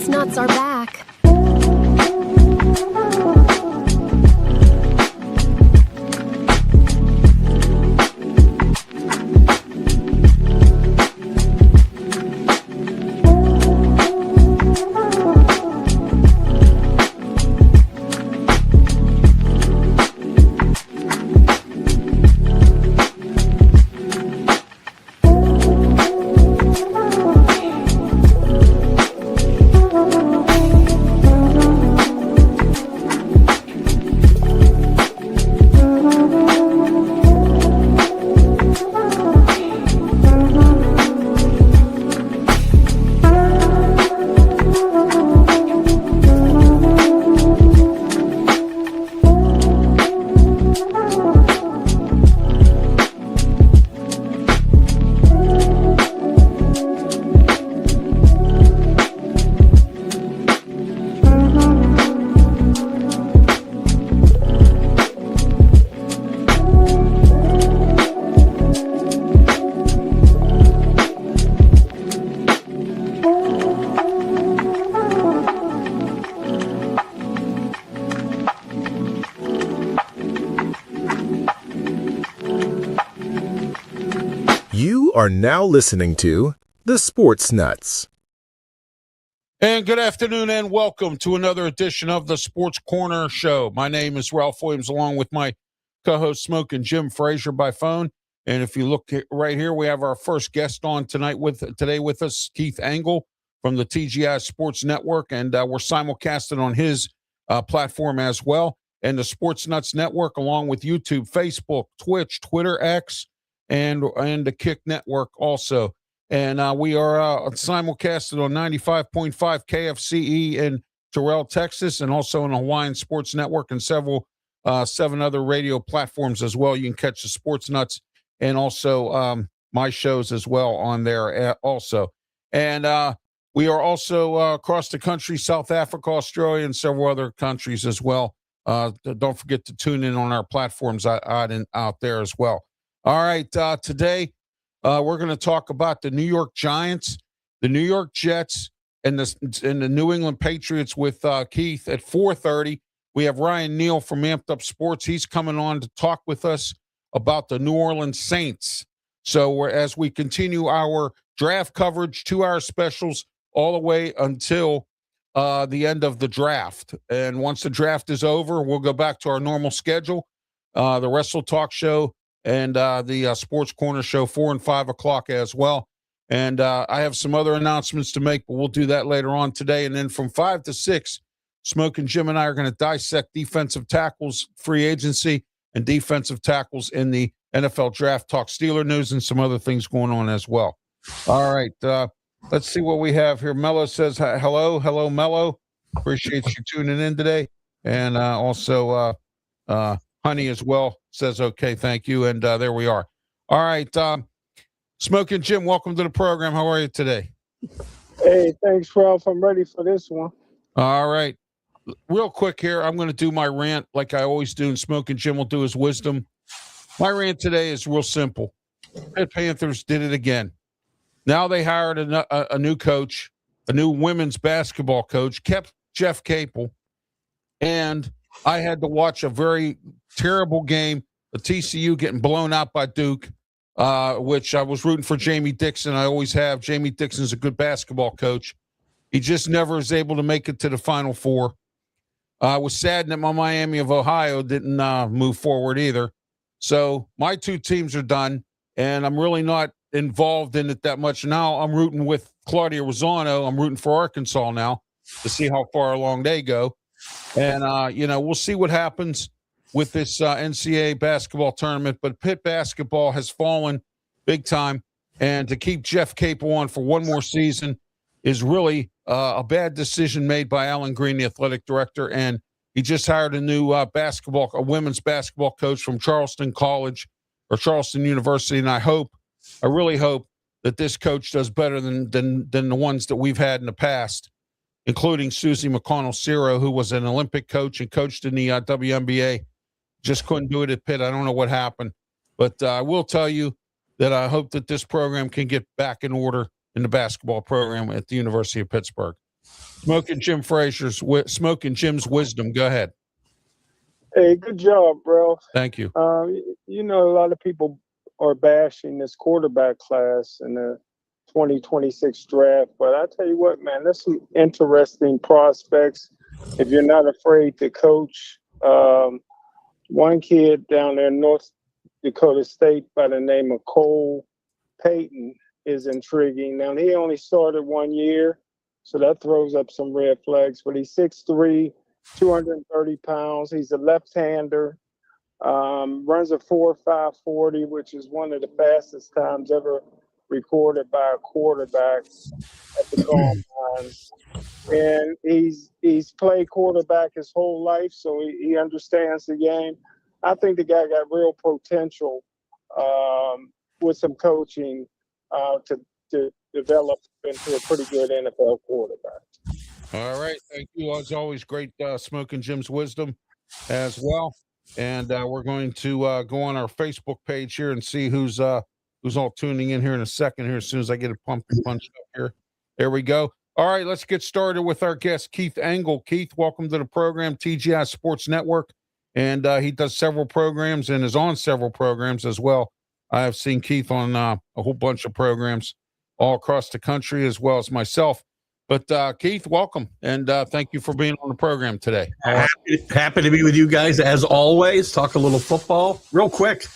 sports nuts are back. You are now listening to The Sports Nuts. And good afternoon and welcome to another edition of the Sports Corner Show. My name is Ralph Williams along with my co-host Smoki and Jim Frazier by phone. And if you look right here, we have our first guest on today with us, Keith Engel from the TGI Sports Network. And we're simulcasted on his platform as well. And the Sports Nuts Network along with YouTube, Facebook, Twitch, Twitter, X, and the Kick Network also. And we are simulcasted on 95.5 KFCE in Terrell, Texas, and also on the Hawaiian Sports Network and seven other radio platforms as well. You can catch the Sports Nuts and also my shows as well on there also. And we are also across the country, South Africa, Australia, and several other countries as well. Don't forget to tune in on our platforms out there as well. All right, today we're going to talk about the New York Giants, the New York Jets, and the New England Patriots with Keith at 4:30. We have Ryan Neal from Amped Up Sports. He's coming on to talk with us about the New Orleans Saints. So as we continue our draft coverage, 2-hour specials all the way until the end of the draft. And once the draft is over, we'll go back to our normal schedule, the Wrestle Talk Show, and the Sports Corner Show, 4 and 5 o'clock as well. And I have some other announcements to make, but we'll do that later on today. And then from 5 to 6, Smoki and Jim and I are going to dissect defensive tackles, free agency, and defensive tackles in the NFL draft, talk Steeler news, and some other things going on as well. All right, let's see what we have here. Mello says, hello, Mello. Appreciate you tuning in today. And also Honey as well says, okay, thank you. And there we are. All right. Smoki and Jim, welcome to the program. How are you today? Hey, thanks, Ralph. I'm ready for this one. All right. Real quick here, I'm going to do my rant like I always do, and Smoki and Jim will do his wisdom. My rant today is real simple. The Panthers did it again. Now they hired a new coach, a new women's basketball coach, kept Jeff Capel, and I had to watch a very terrible game, the TCU getting blown out by Duke, which I was rooting for Jamie Dixon. I always have. Jamie Dixon's a good basketball coach. He just never is able to make it to the Final Four. I was saddened that my Miami of Ohio didn't move forward either. So my two teams are done, and I'm really not involved in it that much. Now I'm rooting with Claudia Rosano. I'm rooting for Arkansas now to see how far along they go. And, we'll see what happens with this NCAA basketball tournament. But Pitt basketball has fallen big time. And to keep Jeff Capel on for one more season is really a bad decision made by Alan Green, the athletic director. And he just hired a new a women's basketball coach from Charleston College or Charleston University. And I really hope that this coach does better than the ones that we've had in the past, including Susie McConnell-Ciro, who was an Olympic coach and coached in the WNBA. Just couldn't do it at Pitt. I don't know what happened. But I will tell you that I hope that this program can get back in order in the basketball program at the University of Pittsburgh. Smoking Jim's wisdom. Go ahead. Hey, good job, bro. Thank you. A lot of people are bashing this quarterback class in the 2026 draft, but I tell you what, man, there's some interesting prospects if you're not afraid to coach. One kid down there in North Dakota State by the name of Cole Payton is intriguing. Now, he only started 1 year, so that throws up some red flags, but he's 6'3", 230 pounds. He's a left-hander, runs a 4.5 40, which is one of the fastest times ever recorded by a quarterback at the combine. And he's played quarterback his whole life, so he understands the game. I think the guy got real potential with some coaching to develop into a pretty good NFL quarterback. All right. Thank you. As always, great Smoking Jim's wisdom as well. And we're going to go on our Facebook page here and see who's all tuning in here in a second here as soon as I get it punched up here. There we go. All right, let's get started with our guest, Keith Engel. Keith, welcome to the program, TGI Sports Network. And he does several programs and is on several programs as well. I have seen Keith on a whole bunch of programs all across the country as well as myself. But Keith, welcome, and thank you for being on the program today. Happy to be with you guys as always. Talk a little football real quick.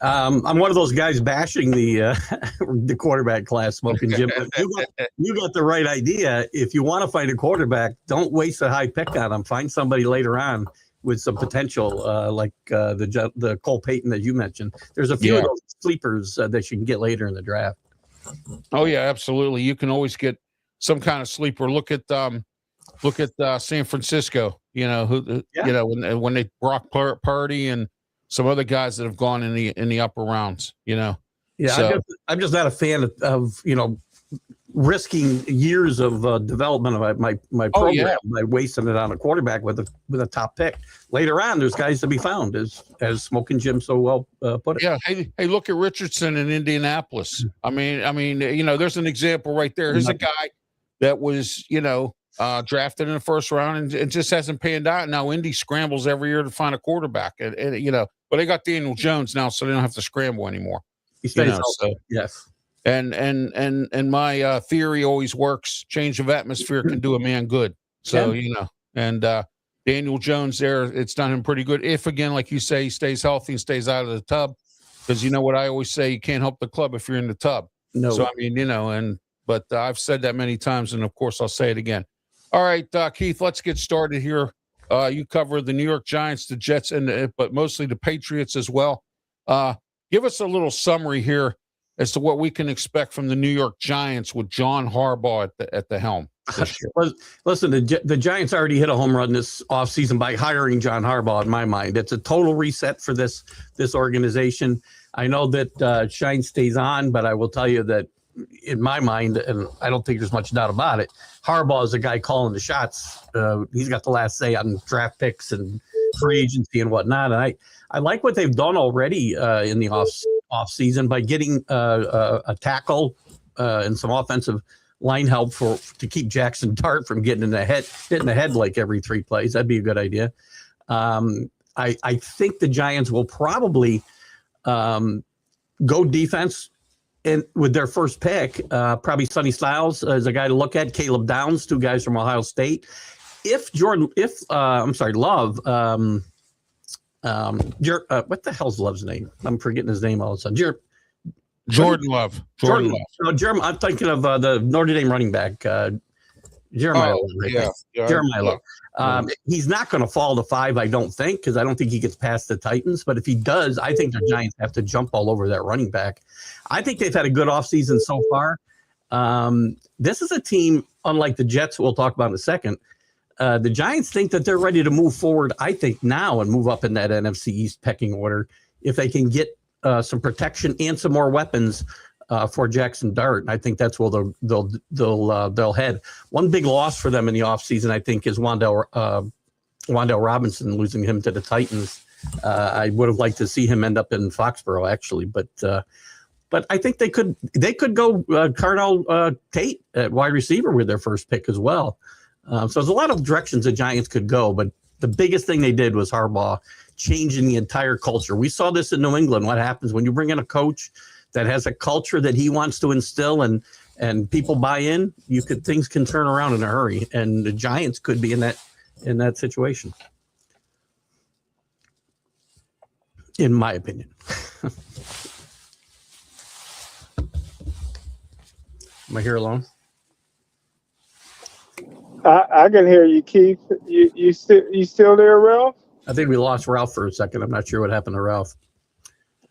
I'm one of those guys bashing the quarterback class, Smoking Jim. But you got the right idea. If you want to find a quarterback, don't waste a high pick on him. Find somebody later on with some potential, like the Cole Payton that you mentioned. There's a few of those sleepers that you can get later in the draft. Oh yeah, absolutely. You can always get some kind of sleeper. Look at San Francisco. When they Brock Purdy and some other guys that have gone in the upper rounds. Yeah, so, I'm just not a fan of risking years of development of my program by wasting it on a quarterback with a top pick. Later on, there's guys to be found, as Smoking Jim so well put it. Yeah. Hey, look at Richardson in Indianapolis. I mean, there's an example right there. Here's a guy that was, drafted in the first round and it just hasn't panned out. Now Indy scrambles every year to find a quarterback, and but they got Daniel Jones now, so they don't have to scramble anymore. He stays healthy. Yes. And my theory always works. Change of atmosphere can do a man good. So, Daniel Jones there, it's done him pretty good. If, again, like you say, he stays healthy and stays out of the tub. Because you know what I always say, you can't help the club if you're in the tub. No. So, but I've said that many times, and, of course, I'll say it again. All right, Keith, let's get started here. You cover the New York Giants, the Jets, but mostly the Patriots as well. Give us a little summary here as to what we can expect from the New York Giants with John Harbaugh at the helm this year. Listen, the Giants already hit a home run this offseason by hiring John Harbaugh, in my mind. It's a total reset for this organization. I know that Shine stays on, but I will tell you that in my mind, and I don't think there's much doubt about it, Harbaugh is a guy calling the shots. He's got the last say on draft picks and free agency and whatnot. And I like what they've done already in the off season by getting a tackle and some offensive line help to keep Jackson Dart from hitting the head like every 3 plays. That'd be a good idea. I think the Giants will probably go defense. And with their first pick, probably Sonny Styles is a guy to look at. Caleb Downs, 2 guys from Ohio State. Love. What the hell's Love's name? I'm forgetting his name all of a sudden. Jordan Love. Jordan Love. I'm thinking of the Notre Dame running back, Jeremiah Love. Jeremiah Love. He's not going to fall to 5, I don't think, because I don't think he gets past the Titans. But if he does, I think the Giants have to jump all over that running back. I think they've had a good offseason so far. This is a team, unlike the Jets, we'll talk about in a second. The Giants think that they're ready to move forward, I think, now and move up in that NFC East pecking order if they can get some protection and some more weapons for Jackson Dart. And I think that's where they'll head. One big loss for them in the offseason, I think, is Wan'Dale Robinson, losing him to the Titans. I would have liked to see him end up in Foxborough, actually, but But I think they could go Cardell Tate at wide receiver with their first pick as well. So there's a lot of directions the Giants could go, but the biggest thing they did was Harbaugh changing the entire culture. We saw this in New England. What happens when you bring in a coach that has a culture that he wants to instill and people buy in? Things can turn around in a hurry, and the Giants could be in that situation, in my opinion. Am I here alone? I can hear you, Keith. You still there, Ralph? I think we lost Ralph for a second. I'm not sure what happened to Ralph.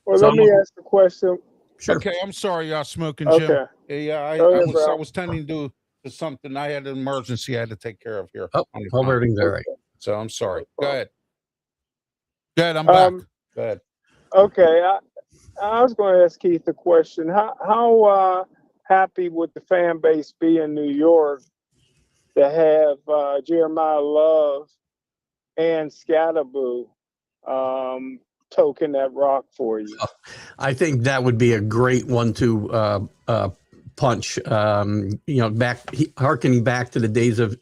Well, let me ask the question. Sure. Okay, I'm sorry, Smoking Jim. Okay. Yeah, I was tending to something. I had an emergency I had to take care of here. Oh, hope everything's all right. So I'm sorry. Go ahead. I'm back. Go ahead. Okay, I was going to ask Keith a question. How happy would the fan base be in New York to have Jeremiah Love and Scatterboo token that rock for you? I think that would be a great 1-2 punch. Harkening back to the days of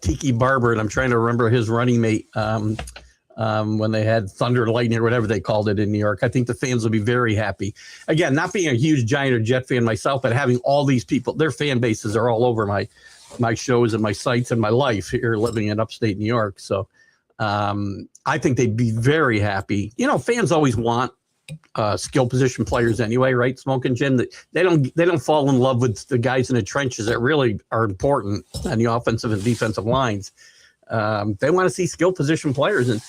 Tiki Barber, and I'm trying to remember his running mate when they had Thunder and Lightning or whatever they called it in New York. I think the fans will be very happy. Again, not being a huge Giant or Jet fan myself, but having all these people, their fan bases are all over my shows and my sites and my life here living in upstate New York. So I think they'd be very happy. Fans always want skill position players anyway, right? Smoking Jim, they don't fall in love with the guys in the trenches that really are important on the offensive and defensive lines. They want to see skill position players. And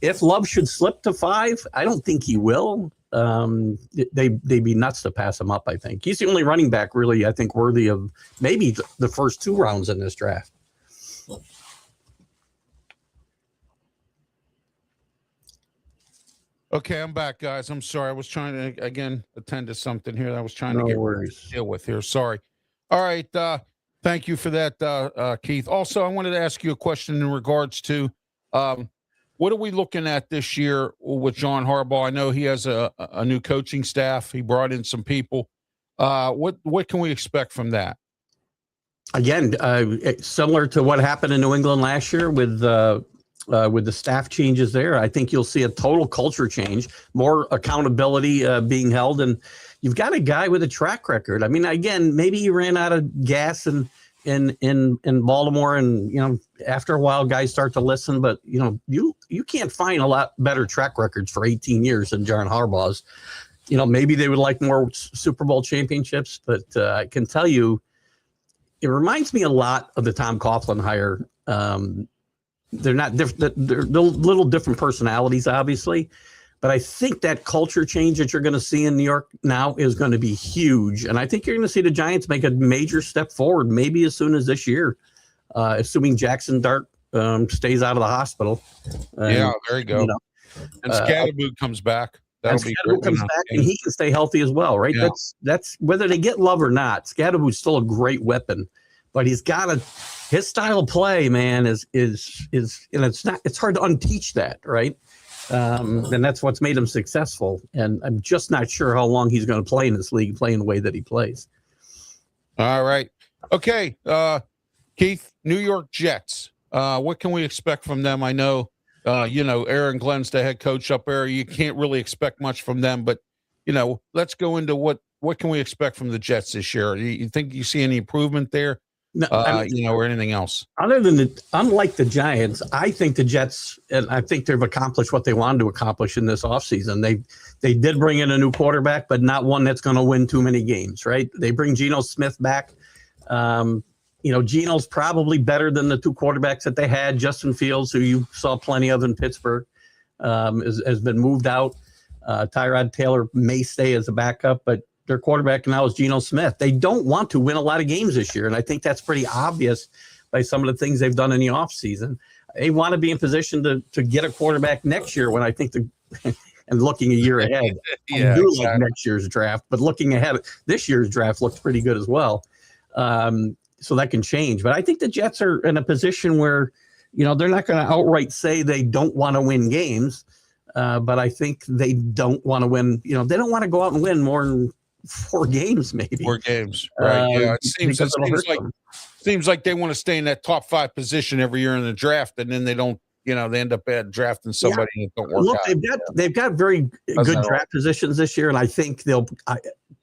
if Love should slip to 5, I don't think he will. They'd be nuts to pass him up, I think. He's the only running back really, I think, worthy of maybe the first 2 rounds in this draft. Okay, I'm back, guys. I'm sorry. I was trying to, again, attend to something here that I was trying to deal with here. Sorry. All right. Thank you for that, Keith. Also, I wanted to ask you a question in regards to what are we looking at this year with John Harbaugh? I know he has a new coaching staff. He brought in some people. What can we expect from that? Again, similar to what happened in New England last year with the staff changes there. I think you'll see a total culture change, more accountability being held, and you've got a guy with a track record. I mean, again, maybe he ran out of gas in Baltimore, and after a while, guys start to listen. But you can't find a lot better track records for 18 years than John Harbaugh's. Maybe they would like more Super Bowl championships, but I can tell you, it reminds me a lot of the Tom Coughlin hire. They're not different. They're little different personalities, obviously, but I think that culture change that you're going to see in New York now is going to be huge, and I think you're going to see the Giants make a major step forward, maybe as soon as this year, assuming Jackson Dart stays out of the hospital. Yeah, there you go. And Scatterboo comes back. That'll be great. Comes back, and he can stay healthy as well, right? Yeah. That's whether they get Love or not. Scatterboo's still a great weapon, but he's got his style of play, man, is and it's hard to unteach that, right? And that's what's made him successful. And I'm just not sure how long he's going to play in this league, playing the way that he plays. All right. Okay. Keith, New York Jets. What can we expect from them? I know, Aaron Glenn's the head coach up there. You can't really expect much from them, but, let's go into what can we expect from the Jets this year? You think you see any improvement there? No, or anything else? Unlike the Giants, I think the Jets, and I think they've accomplished what they wanted to accomplish in this offseason. They did bring in a new quarterback, but not one that's going to win too many games, right? They bring Geno Smith back. Geno's probably better than the 2 quarterbacks that they had. Justin Fields, who you saw plenty of in Pittsburgh, has been moved out. Tyrod Taylor may stay as a backup, but their quarterback now is Geno Smith. They don't want to win a lot of games this year, and I think that's pretty obvious by some of the things they've done in the offseason. They want to be in position to get a quarterback next year when I think and looking a year ahead. Yeah, I do like next year's draft, but looking ahead, this year's draft looks pretty good as well. So that can change. But I think the Jets are in a position where, they're not going to outright say they don't want to win games, but I think they don't want to win. They don't want to go out and win more than 4 games, maybe. 4 games, right? Yeah, it seems like they want to stay in that top 5 position every year in the draft, and then they don't. They end up drafting somebody that don't work out. Look, they've got very good draft positions this year, and I think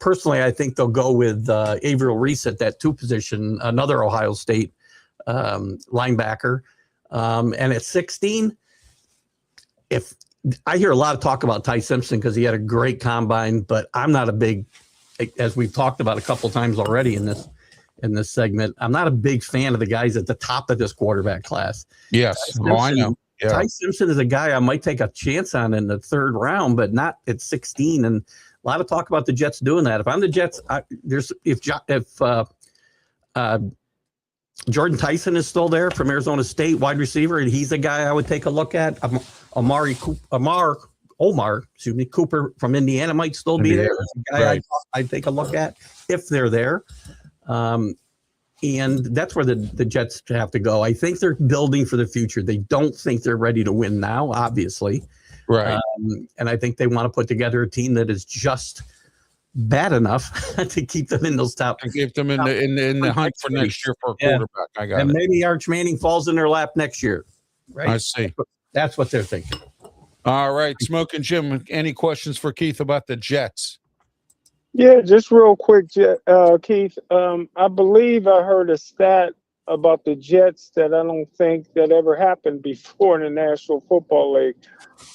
personally, I think they'll go with Averill Reese at that 2 position, another Ohio State linebacker, and at 16, if I hear a lot of talk about Ty Simpson because he had a great combine, but I'm not a big, as we've talked about a couple of times already in this segment, I'm not a big fan of the guys at the top of this quarterback class. Yes. I know. Yeah. Ty Simpson is a guy I might take a chance on in the 3rd round, but not at 16. And a lot of talk about the Jets doing that. If I'm the Jets, if Jordan Tyson is still there from Arizona State, wide receiver, and he's a guy I would take a look at. Omar Cooper from Indiana might still be there. A guy I'd take a look at if they're there. And that's where the Jets have to go. I think they're building for the future. They don't think they're ready to win now, obviously. Right. And I think they want to put together a team that is just bad enough to keep them in those top. And keep them in the hunt for next year for a quarterback. I got it. And maybe Arch Manning falls in their lap next year. Right. I see. That's what they're thinking. All right. Smoke and Jim, any questions for Keith about the Jets? Yeah, just real quick, Keith. I believe I heard a stat about the Jets that I don't think that ever happened before in the National Football League.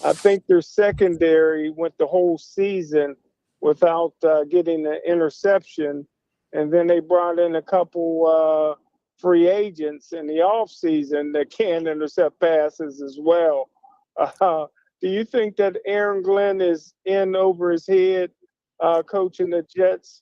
I think their secondary went the whole season without getting an interception, and then they brought in a couple free agents in the offseason that can intercept passes as well. Do you think that Aaron Glenn is in over his head coaching the Jets?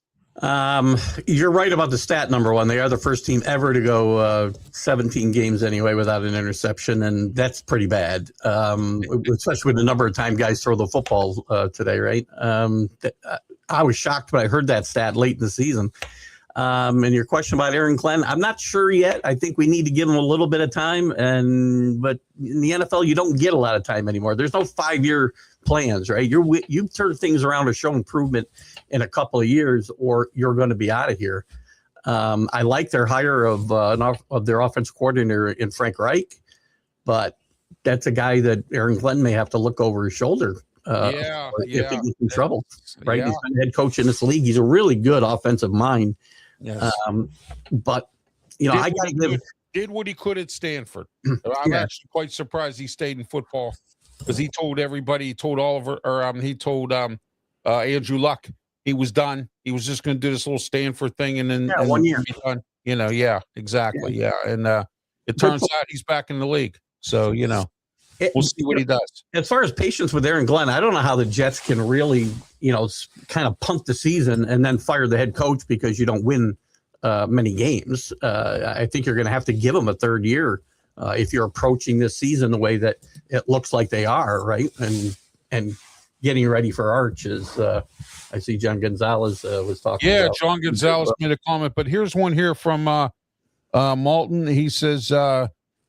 You're right about the stat, number one. They are the first team ever to go 17 games anyway without an interception, and that's pretty bad, especially with the number of time guys throw the football today, right? I was shocked when I heard that stat late in the season. And your question about Aaron Glenn, I'm not sure yet. I think we need to give him a little bit of time, but in the NFL, you don't get a lot of time anymore. There's no 5-year plans, right? You turn things around or show improvement in a couple of years, or you're going to be out of here. I like their hire of their offensive coordinator in Frank Reich, but that's a guy that Aaron Glenn may have to look over his shoulder. If he gets in trouble, right? Yeah. He's been head coach in this league. He's a really good offensive mind. Yes. But I got to give. Did what he could at Stanford. I'm actually quite surprised he stayed in football because he told everybody, he told Andrew Luck he was done. He was just going to do this little Stanford thing and then 1 year. Be done. Exactly. Yeah. And it turns out he's back in the league. So, we'll see what he does. As far as patience with Aaron Glenn, I don't know how the Jets can really, kind of punt the season and then fire the head coach because you don't win many games. I think you're going to have to give him a 3rd year if you're approaching this season the way that it looks like they are, right? And getting ready for Arch is, I see John Gonzalez was talking about. John Gonzalez made a comment, but here's one here from Malton. He says,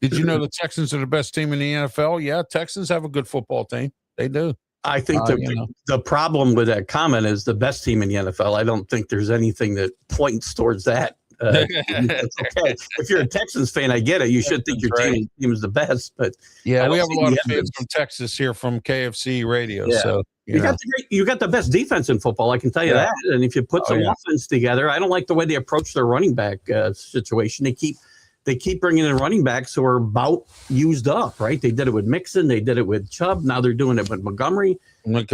did you know the Texans are the best team in the NFL? Yeah, Texans have a good football team. They do. I think the problem with that comment is the best team in the NFL. I don't think there's anything that points towards that. It's okay. If you're a Texans fan, I get it. You should think your team is the best. But we have a lot of fans from Texas here from KFC Radio. Yeah. So you got the best defense in football. I can tell you that. And if you put some offense together, I don't like the way they approach their running back situation. They keep bringing in running backs who are about used up, right? They did it with Mixon. They did it with Chubb. Now they're doing it with Montgomery. They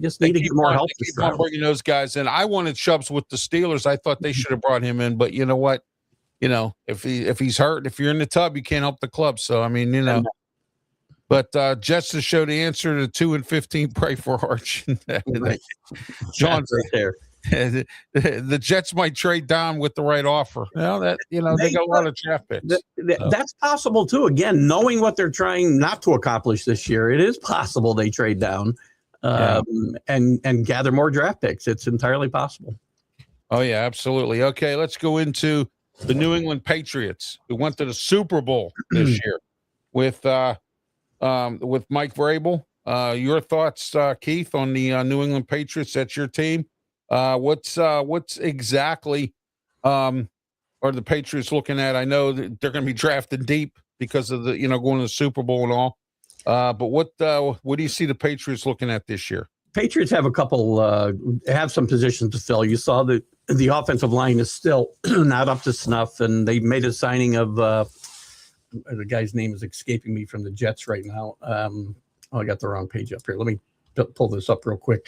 just need to get more help. They keep on bringing those guys in. I wanted Chubbs with the Steelers. I thought they should have brought him in, but you know what? If he's hurt, if you're in the tub, you can't help the club. So I mean, But Jets to show the answer to 2 and 15. Pray for Arch. John's right there. The Jets might trade down with the right offer. They got a lot of draft picks. That's possible too. Again, knowing what they're trying not to accomplish this year, it is possible they trade down and gather more draft picks. It's entirely possible. Oh yeah, absolutely. Okay, let's go into the New England Patriots, who went to the Super Bowl this year with Mike Vrabel. Your thoughts, Keith, on the New England Patriots? That's your team. What's exactly are the Patriots looking at? I know that they're going to be drafted deep because of the going to the Super Bowl and all. But what do you see the Patriots looking at this year? Patriots have a couple have some positions to fill. You saw that the offensive line is still not up to snuff, and they made a signing of the guy's name is escaping me from the Jets right now. I got the wrong page up here. Let me pull this up real quick.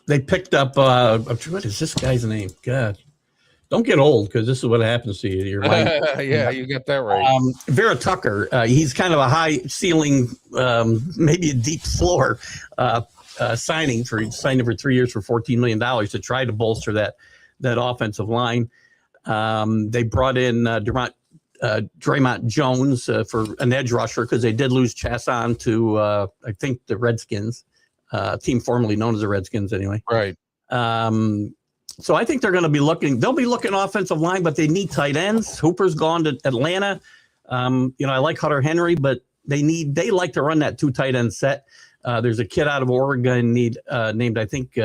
They picked up what is this guy's name? God, don't get old, because this is what happens to you. Your mind. Yeah, you got that right. Vera Tucker. He's kind of a high ceiling, maybe a deep floor signing for 3 years for $14 million to try to bolster that offensive line. They brought in Draymond Jones for an edge rusher, because they did lose Chasson to I think the Redskins, team formerly known as the Redskins anyway. Right. So I think they're going to be looking. They'll be looking offensive line, but they need tight ends. Hooper's gone to Atlanta. I like Hunter Henry, but they like to run that 2 tight end set. There's a kid out of Oregon named I think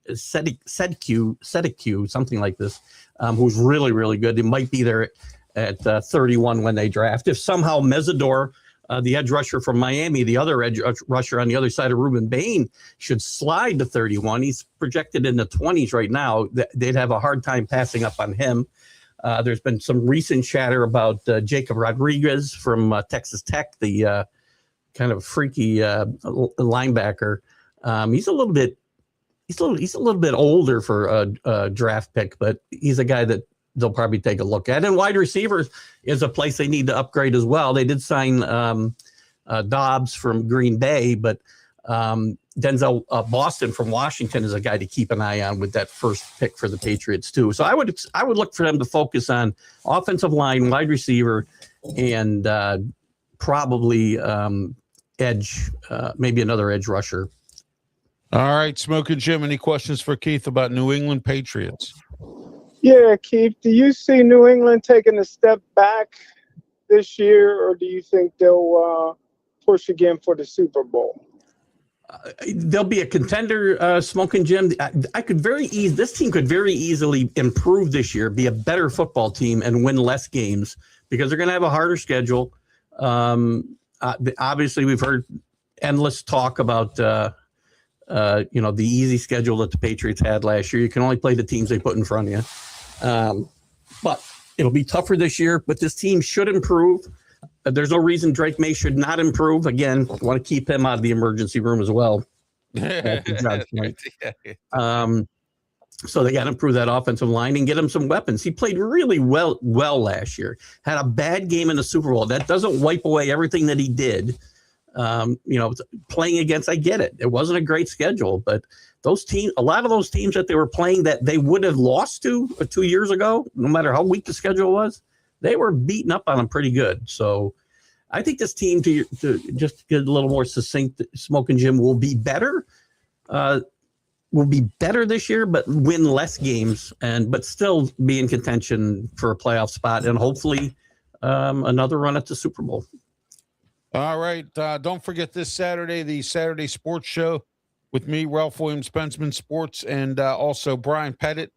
Sedecue, something like this, who's really, really good. They might be there at 31 when they draft. If somehow Mesidor, the edge rusher from Miami, the other edge rusher on the other side of Ruben Bain, should slide to 31. He's projected in the 20s right now. They'd have a hard time passing up on him. There's been some recent chatter about Jacob Rodriguez from Texas Tech, the kind of freaky linebacker. He's a little bit older for a draft pick, but he's a guy that they'll probably take a look at. And wide receivers is a place they need to upgrade as well. They did sign Dobbs from Green Bay, but Denzel Boston from Washington is a guy to keep an eye on with that first pick for the Patriots too. So I would look for them to focus on offensive line, wide receiver, and probably edge, maybe another edge rusher. All right, Smoki and Jim, any questions for Keith about New England Patriots? Yeah, Keith, do you see New England taking a step back this year, or do you think they'll push again for the Super Bowl? They'll be a contender, Smoki and Jim. This team could very easily improve this year, be a better football team, and win less games because they're going to have a harder schedule. Obviously, we've heard endless talk about the easy schedule that the Patriots had last year. You can only play the teams they put in front of you. But it'll be tougher this year, but this team should improve. There's no reason Drake May should not improve. Again, I want to keep him out of the emergency room as well. So they got to improve that offensive line and get him some weapons. He played really well last year. Had a bad game in the Super Bowl. That doesn't wipe away everything that he did. Playing against, I get it. It wasn't a great schedule, but a lot of those teams that they were playing that they would have lost to 2 years ago, no matter how weak the schedule was, they were beating up on them pretty good. So I think this team, to just get a little more succinct, Smoki and Jim, will be better. Will be better this year, but win less games but still be in contention for a playoff spot and hopefully another run at the Super Bowl. All right. Don't forget this Saturday, the Saturday Sports Show with me, Ralph Williams, Pensman Sports, and also Brian Pettit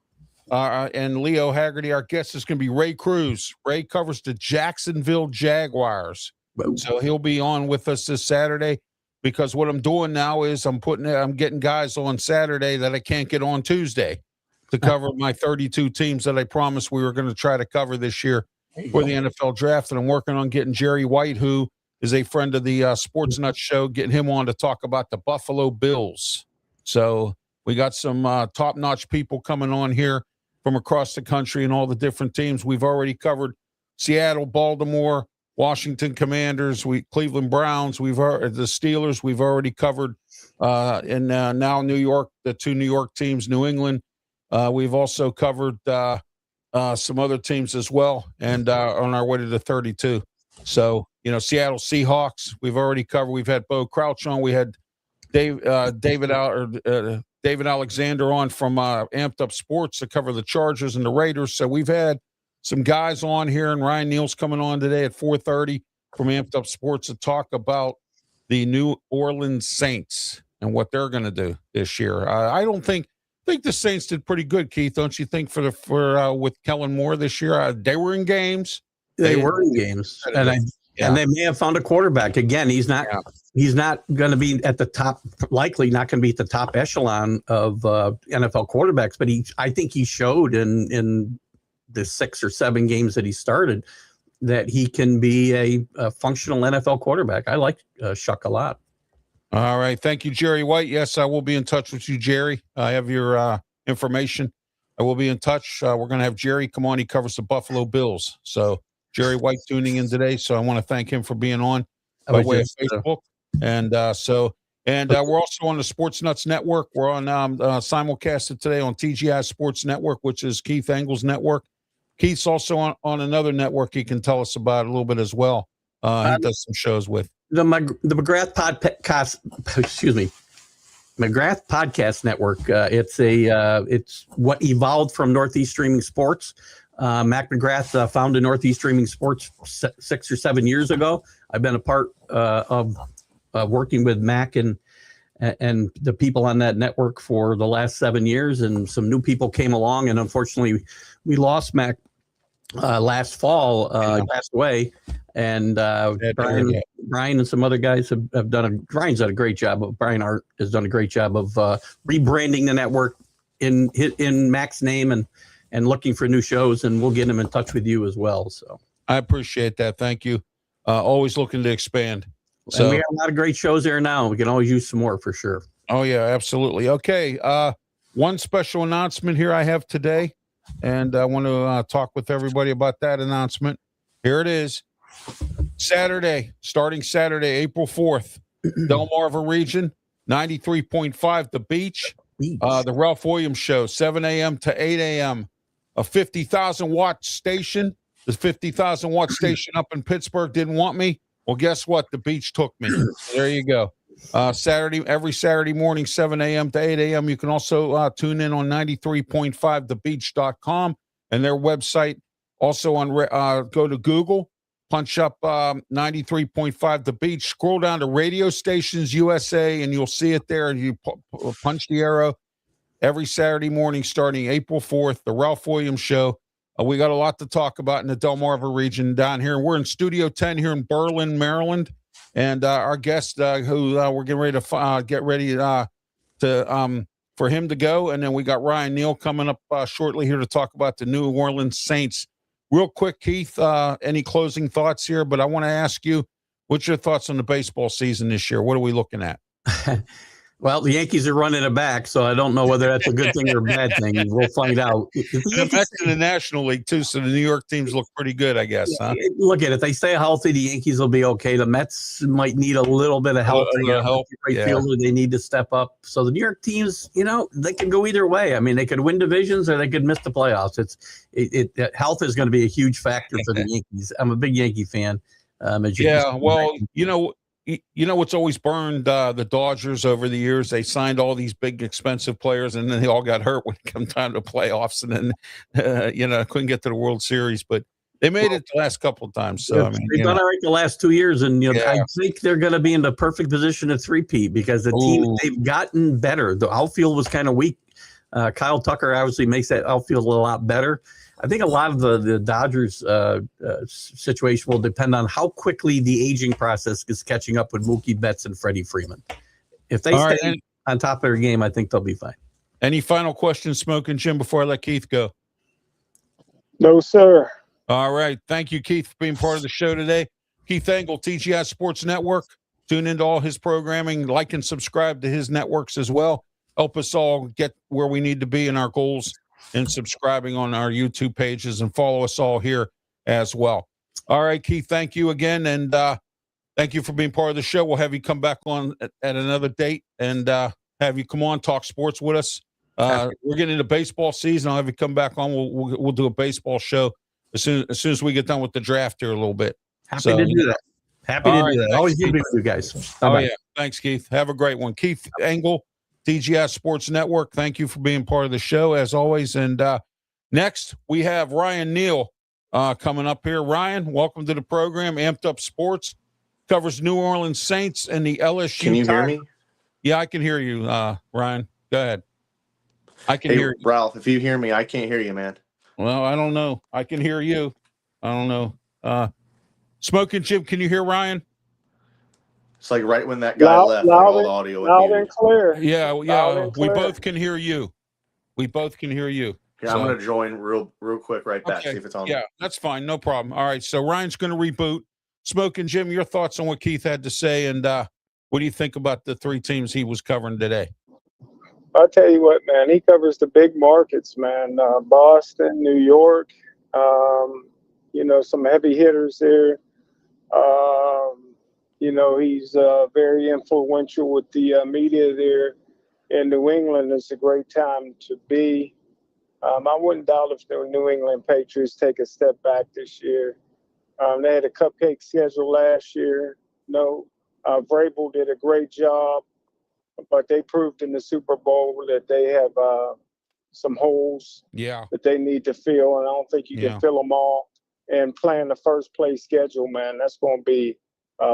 and Leo Haggerty. Our guest is going to be Ray Cruz. Ray covers the Jacksonville Jaguars. So he'll be on with us this Saturday, because what I'm doing now is I'm getting guys on Saturday that I can't get on Tuesday to cover my 32 teams that I promised we were going to try to cover this year for the NFL draft. And I'm working on getting Jerry White, who is a friend of the Sports Nuts Show, getting him on to talk about the Buffalo Bills. So we got some top-notch people coming on here from across the country and all the different teams. We've already covered Seattle, Baltimore, Washington Commanders, Cleveland Browns, the Steelers. We've already covered, and now New York, the 2 New York teams, New England. We've also covered some other teams as well, and on our way to the 32. So, Seattle Seahawks, we've already covered. We've had Bo Crouch on. We had David Alexander on from Amped Up Sports to cover the Chargers and the Raiders. So we've had some guys on here, and Ryan Neal's coming on today at 4:30 from Amped Up Sports to talk about the New Orleans Saints and what they're going to do this year. I don't think the Saints did pretty good, Keith. Don't you think for with Kellen Moore this year? They were in games. They were in games, and they may have found a quarterback. Again, he's not going to be at the top. Likely not going to be at the top echelon of NFL quarterbacks. But I think he showed in the 6 or 7 games that he started that he can be a functional NFL quarterback. I like Shuck a lot. All right. Thank you, Jerry White. Yes, I will be in touch with you, Jerry. I have your information. I will be in touch. We're going to have Jerry come on. He covers the Buffalo Bills. So Jerry White tuning in today. So I want to thank him for being on by way of Facebook. And we're also on the Sports Nuts Network. We're on simulcasted today on TGI Sports Network, which is Keith Engel's network. Keith's also on another network he can tell us about a little bit as well. He does some shows with. The McGrath Podcast Network. It's what evolved from Northeast Streaming Sports. Mac McGrath founded Northeast Streaming Sports 6 or 7 years ago. I've been a part of working with Mac and the people on that network for the last 7 years, and some new people came along, and unfortunately we lost Mac last fall. He passed away, and Brian and some other guys have done Brian's done a great job. Brian Art has done a great job of rebranding the network in Mac's name and looking for new shows, and we'll get him in touch with you as well. So I appreciate that. Thank you. Always looking to expand. So and we have a lot of great shows there now. We can always use some more for sure. Oh yeah, absolutely. Okay. One special announcement here I have today, and I want to talk with everybody about that announcement. Here it is. Starting Saturday, April 4th, Delmarva region, 93.5 The Beach. The Ralph Williams Show, 7 a.m. to 8 a.m. A 50,000-watt station. The 50,000-watt station up in Pittsburgh didn't want me. Well, guess what? The Beach took me. There you go. Every Saturday morning, 7 a.m. to 8 a.m. You can also tune in on 93.5thebeach.com and their website. Also go to Google, punch up 93.5 The Beach, scroll down to Radio Stations USA, and you'll see it there. You punch the arrow. Every Saturday morning starting April 4th, the Ralph Williams Show. We got a lot to talk about in the Delmarva region down here. We're in Studio 10 here in Berlin, Maryland. And our guest who we're getting ready to for him to go. And then we got Ryan Neal coming up shortly here to talk about the New Orleans Saints. Real quick, Keith, any closing thoughts here? But I want to ask you, what's your thoughts on the baseball season this year? What are we looking at? Well, the Yankees are running it back, so I don't know whether that's a good thing or a bad thing. We'll find out. The Mets in the National League, too, so the New York teams look pretty good, I guess. Huh? Look at it. If they stay healthy, the Yankees will be okay. The Mets might need a little bit of help. Fielder, they need to step up. So the New York teams, they can go either way. I mean, they could win divisions or they could miss the playoffs. Health is going to be a huge factor for the Yankees. I'm a big Yankee fan. What's always burned the Dodgers over the years? They signed all these big, expensive players, and then they all got hurt when it came time to playoffs, and then couldn't get to the World Series. But they made it the last couple of times. So they've done all right the last 2 years, and I think they're going to be in the perfect position to three-peat because the team they've gotten better. The outfield was kind of weak. Kyle Tucker obviously makes that outfield a lot better. I think a lot of the Dodgers situation will depend on how quickly the aging process is catching up with Mookie Betts and Freddie Freeman. If they stay on top of their game, I think they'll be fine. Any final questions, Smoke and Jim, before I let Keith go? No, sir. All right. Thank you, Keith, for being part of the show today. Keith Engel, TGI Sports Network. Tune into all his programming. Like and subscribe to his networks as well. Help us all get where we need to be in our goals, and subscribing on our YouTube pages, and follow us all here as well. All right, Keith, thank you again. And thank you for being part of the show. We'll have you come back on at another date and have you come on, talk sports with us. We're getting into baseball season. I'll have you come back on. We'll do a baseball show as soon as we get done with the draft here a little bit. Happy to do that. Happy to do that. Always good to be with you guys. Bye-bye. Oh, yeah. Thanks, Keith. Have a great one. Keith Engel, TGI Sports Network. Thank you for being part of the show as always. And next we have Ryan Neal coming up here. Ryan, welcome to the program. Amped Up Sports. covers New Orleans Saints and the LSU. Can you hear me? Yeah, I can hear you, Ryan. Go ahead. I can hear you. Ralph, if you hear me, I can't hear you, man. Well, I don't know. I can hear you. I don't know. Smoking Jim, can you hear Ryan? It's like right when that guy left, all the audio loud and clear. Yeah. We both can hear you. We both can hear you. Yeah, I'm going to join real quick right back, see if it's on. Yeah, that's fine. No problem. All right, so Ryan's going to reboot. Smoking Jim, your thoughts on what Keith had to say, and what do you think about the three teams he was covering today? I'll tell you what, man, he covers the big markets, man. Boston, New York, some heavy hitters there. He's very influential with the media there in New England. It's a great time to be. I wouldn't doubt if the New England Patriots take a step back this year. They had a cupcake schedule last year. Vrabel did a great job, but they proved in the Super Bowl that they have some holes that they need to fill, and I don't think you can fill them all. And playing the first place schedule, man, that's going to be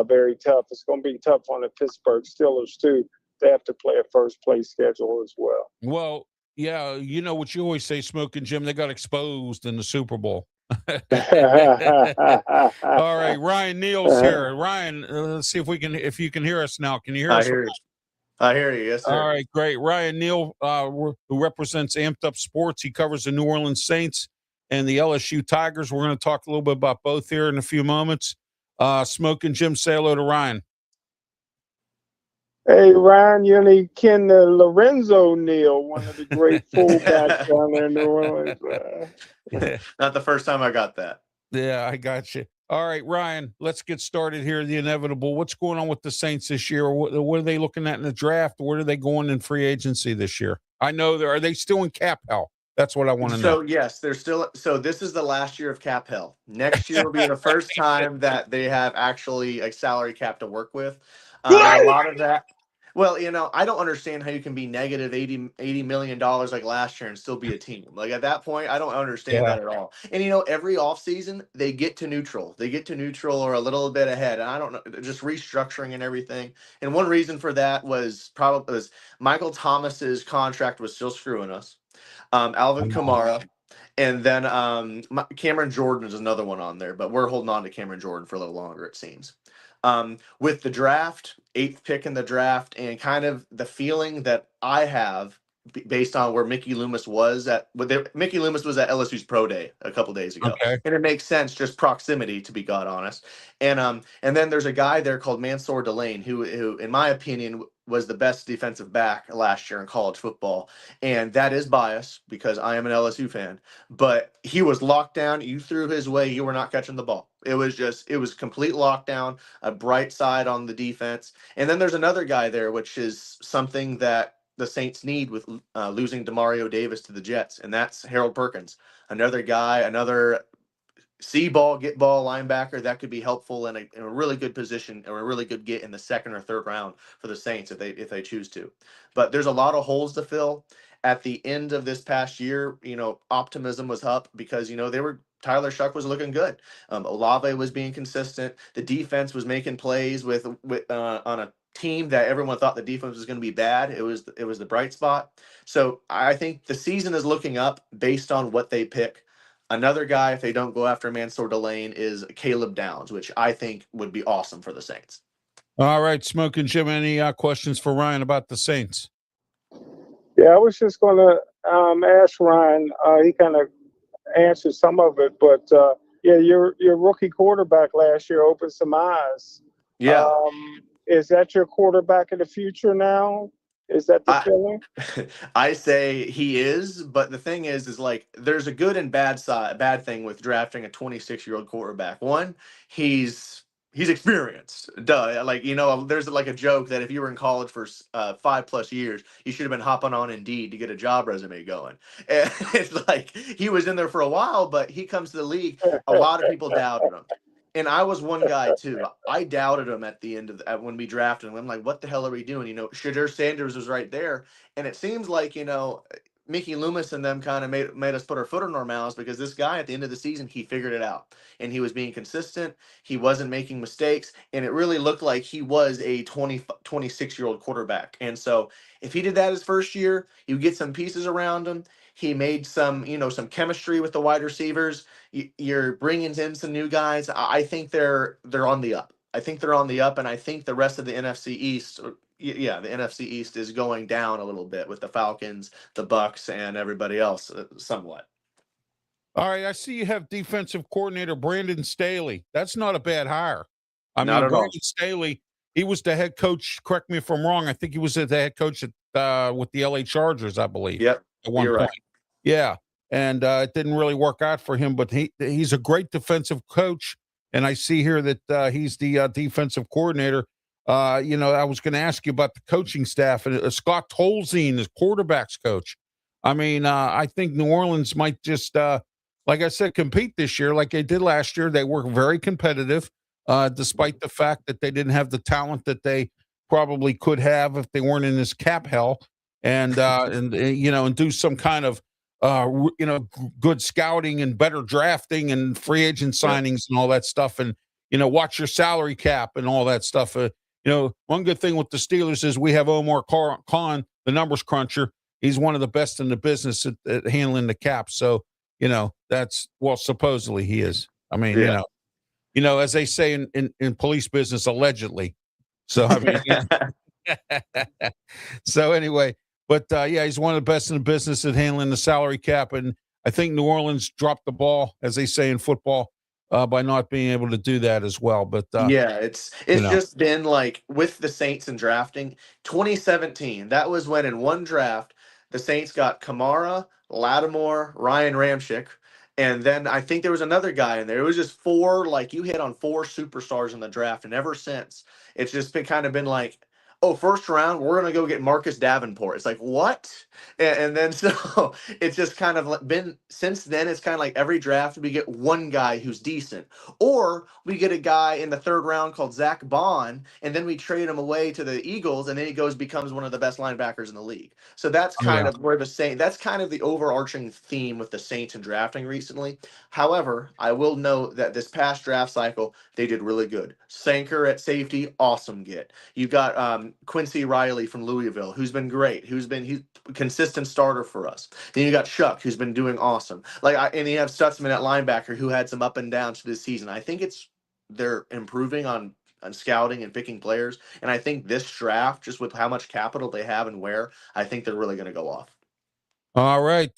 very tough. It's going to be tough on the Pittsburgh Steelers too. They have to play a first place schedule as well. Well, yeah, you know what you always say, Smoking Jim, they got exposed in the Super Bowl. All right, Ryan Neal's here. Ryan, let's see if you can hear us now. Can you hear us? I hear you. Yes, sir. All right, great. Ryan Neal, who represents Amped Up Sports. He covers the New Orleans Saints and the LSU Tigers. We're going to talk a little bit about both here in a few moments. Smoking Jim, say hello to Ryan. Hey, Ryan, you only ken Lorenzo Neal, one of the great fullbacks down there in New Orleans. Not the first time I got that. Yeah, I got you. All right, Ryan, let's get started here. The inevitable. What's going on with the Saints this year? What are they looking at in the draft? Where are they going in free agency this year? I know are they still in cap hell? That's what I want to know. So, yes, they're still. So, this is the last year of cap hell. Next year will be the first time that they have actually a salary cap to work with. A lot of that. Well, I don't understand how you can be negative $80 million like last year and still be a team. Like at that point, I don't understand that at all. And every offseason they get to neutral. They get to neutral or a little bit ahead. And I don't know, just restructuring and everything. And one reason for that was Michael Thomas's contract was still screwing us. Alvin Kamara. And then Cameron Jordan is another one on there, but we're holding on to Cameron Jordan for a little longer, it seems. With the draft, 8th pick in the draft, and kind of the feeling that I have based on where Mickey Loomis was at. Mickey Loomis was at LSU's Pro Day a couple days ago, and it makes sense, just proximity, to be god honest. And then there's a guy there called Mansour Delane, who in my opinion was the best defensive back last year in college football, and that is bias because I am an LSU fan. But he was locked down. You threw his way, you were not catching the ball. It was complete lockdown, a bright side on the defense. And then there's another guy there, which is something that the Saints need with losing Demario Davis to the Jets, and that's Harold Perkins, another guy, another see ball, get ball linebacker that could be helpful in a really good position or a really good get in the 2nd or 3rd round for the Saints if they choose to. But there's a lot of holes to fill. At the end of this past year, optimism was up because Tyler Shuck was looking good. Olave was being consistent. The defense was making plays with on a team that everyone thought the defense was going to be bad. It was the bright spot. So I think the season is looking up based on what they pick. Another guy, if they don't go after Mansour Delane, is Caleb Downs, which I think would be awesome for the Saints. All right, Smoking Jim, any questions for Ryan about the Saints? Yeah, I was just going to ask Ryan. He kind of answered some of it, but your rookie quarterback last year opened some eyes. Yeah. Is that your quarterback of the future now? Is that the feeling? I say he is, but the thing is like there's a good and bad thing with drafting a 26-year-old quarterback. One, he's experienced. Duh. Like, there's like a joke that if you were in college for 5+ years, you should have been hopping on Indeed to get a job resume going. And it's like he was in there for a while, but he comes to the league. A lot of people doubted him. And I was one guy too. I doubted him at the end of when we drafted him. I'm like, what the hell are we doing? Shadur Sanders was right there. And it seems like, Mickey Loomis and them kind of made us put our foot in our mouths, because this guy at the end of the season, he figured it out, and he was being consistent. He wasn't making mistakes, and it really looked like he was a 26-year-old quarterback. And so if he did that his first year, you get some pieces around him. He made some chemistry with the wide receivers. You're bringing in some new guys. I think they're on the up. I think they're on the up, and I think the rest of the NFC East, yeah, the NFC East is going down a little bit with the Falcons, the Bucks, and everybody else somewhat. All right, I see you have defensive coordinator Brandon Staley. That's not a bad hire. Not at all. Brandon Staley, he was the head coach. Correct me if I'm wrong. I think he was the head coach with the LA Chargers, I believe. Yep, at one point. Right. Yeah, and it didn't really work out for him, but he's a great defensive coach. And I see here that he's the defensive coordinator. I was going to ask you about the coaching staff. And Scott Tolzien is quarterback's coach. I mean, I think New Orleans might just, like I said, compete this year like they did last year. They were very competitive, despite the fact that they didn't have the talent that they probably could have if they weren't in this cap hell. And do some kind of good scouting and better drafting and free agent signings and all that stuff. And, watch your salary cap and all that stuff. One good thing with the Steelers is we have Omar Khan, the numbers cruncher. He's one of the best in the business at handling the cap. So, supposedly he is. I mean, as they say in police business, allegedly. So, I mean, so anyway, but he's one of the best in the business at handling the salary cap. And I think New Orleans dropped the ball, as they say in football, by not being able to do that as well. But it's just been like with the Saints and drafting 2017. That was when in one draft the Saints got Kamara, Lattimore, Ryan Ramczyk, and then I think there was another guy in there. It was just four, like you hit on four superstars in the draft, and ever since it's just been like, oh, first round, we're going to go get Marcus Davenport. It's like, what? And then so it's just kind of been, since then, it's kind of like every draft we get one guy who's decent. Or we get a guy in the third round called Zach Bond, and then we trade him away to the Eagles, and then he becomes one of the best linebackers in the league. So that's kind of where that's kind of the overarching theme with the Saints in drafting recently. However, I will note that this past draft cycle, they did really good. Sanker at safety, awesome get. You've got Quincy Riley from Louisville, who's been great, he's a consistent starter for us. Then you got Shuck, who's been doing awesome. And you have Stutzman at linebacker, who had some up and downs this season. I think they're improving on scouting and picking players. And I think this draft, just with how much capital they have and where, I think they're really going to go off. All right.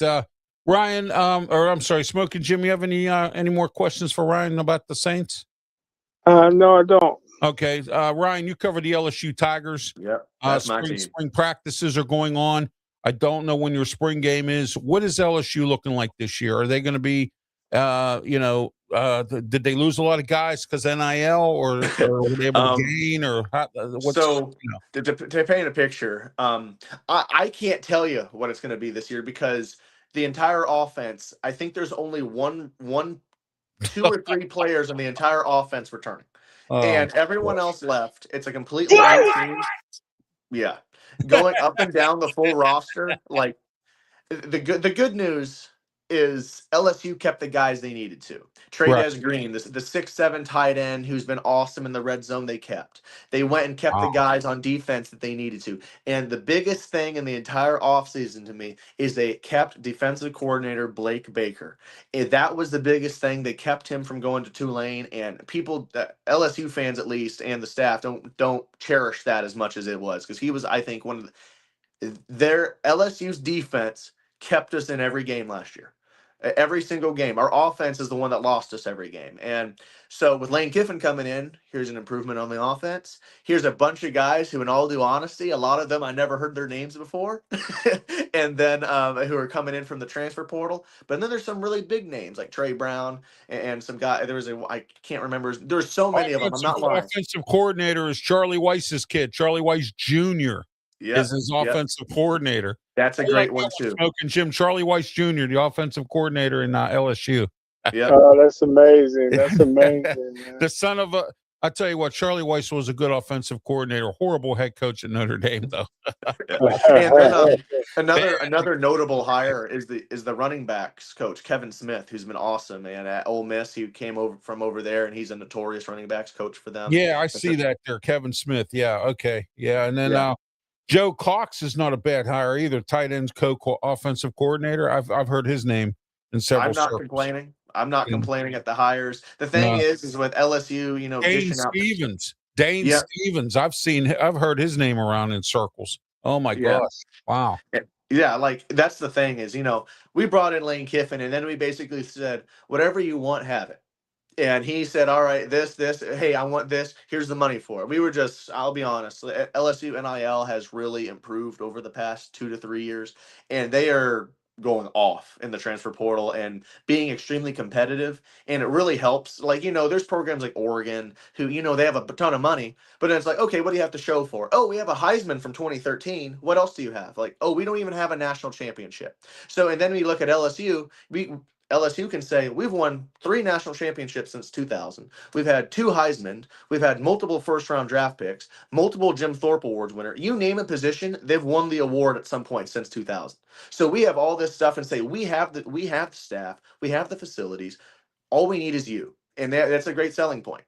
Ryan, I'm sorry, Smoki, Jim, you have any more questions for Ryan about the Saints? No, I don't. Okay. Ryan, you cover the LSU Tigers. Yep. That's my team. Spring practices are going on. I don't know when your spring game is. What is LSU looking like this year? Are they going to be, did they lose a lot of guys because NIL, or were they able to gain, or to paint a picture, I can't tell you what it's going to be this year, because the entire offense, I think there's only two or three players in the entire offense returning. And everyone else left. It's a completely new team. Yeah. Going up and down the full roster. Like, the good news is LSU kept the guys they needed to. Trey Green, the 6'7" tight end who's been awesome in the red zone, they kept. They went and kept the guys on defense that they needed to. And the biggest thing in the entire offseason to me is they kept defensive coordinator Blake Baker. And that was the biggest thing. They kept him from going to Tulane, and people, LSU fans at least, and the staff don't cherish that as much as it was, because he was, I think, one of their LSU's defense kept us in every game last year. Every single game. Our offense is the one that lost us every game. And so with Lane Kiffin coming in, here's an improvement on the offense. Here's a bunch of guys who, in all due honesty, a lot of them I never heard their names before, and then who are coming in from the transfer portal. But then there's some really big names like Trey Brown and some guy. I can't remember. There's so many of them. I'm not lying. Offensive coordinator is Charlie Weiss's kid, Charlie Weiss Jr. is his offensive coordinator. That's a great one too. Smoking Jim, Charlie Weiss Jr., the offensive coordinator in LSU. Yeah. Oh, that's amazing. That's amazing. Man. The son of I tell you what, Charlie Weiss was a good offensive coordinator, horrible head coach at Notre Dame, though. And then another notable hire is the running backs coach Kevin Smith, who's been awesome. And at Ole Miss, he came over from over there, and he's a notorious running backs coach for them. Yeah, I see that there, Kevin Smith. Yeah, okay, yeah, and then Joe Cox is not a bad hire either. Tight ends offensive coordinator. I've heard his name in several. I'm not complaining. I'm not complaining at the hires. The thing is with LSU, Dane Stevens. Dane Stevens. I've heard his name around in circles. Oh my gosh. Wow. Yeah, like that's the thing is, we brought in Lane Kiffin and then we basically said, whatever you want, have it. And he said, all right, this, hey, I want this. Here's the money for it. We were I'll be honest, LSU NIL has really improved over the past 2 to 3 years, and they are going off in the transfer portal and being extremely competitive. And it really helps. Like, there's programs like Oregon who, they have a ton of money, but then it's like, okay, what do you have to show for? Oh, we have a Heisman from 2013. What else do you have? Like, oh, we don't even have a national championship. So, and then we look at LSU, LSU can say, we've won 3 national championships since 2000. We've had 2 Heisman. We've had multiple first-round draft picks, multiple Jim Thorpe Awards winner. You name a position, they've won the award at some point since 2000. So we have all this stuff and say, we have the staff, we have the facilities. All we need is you. And that's a great selling point.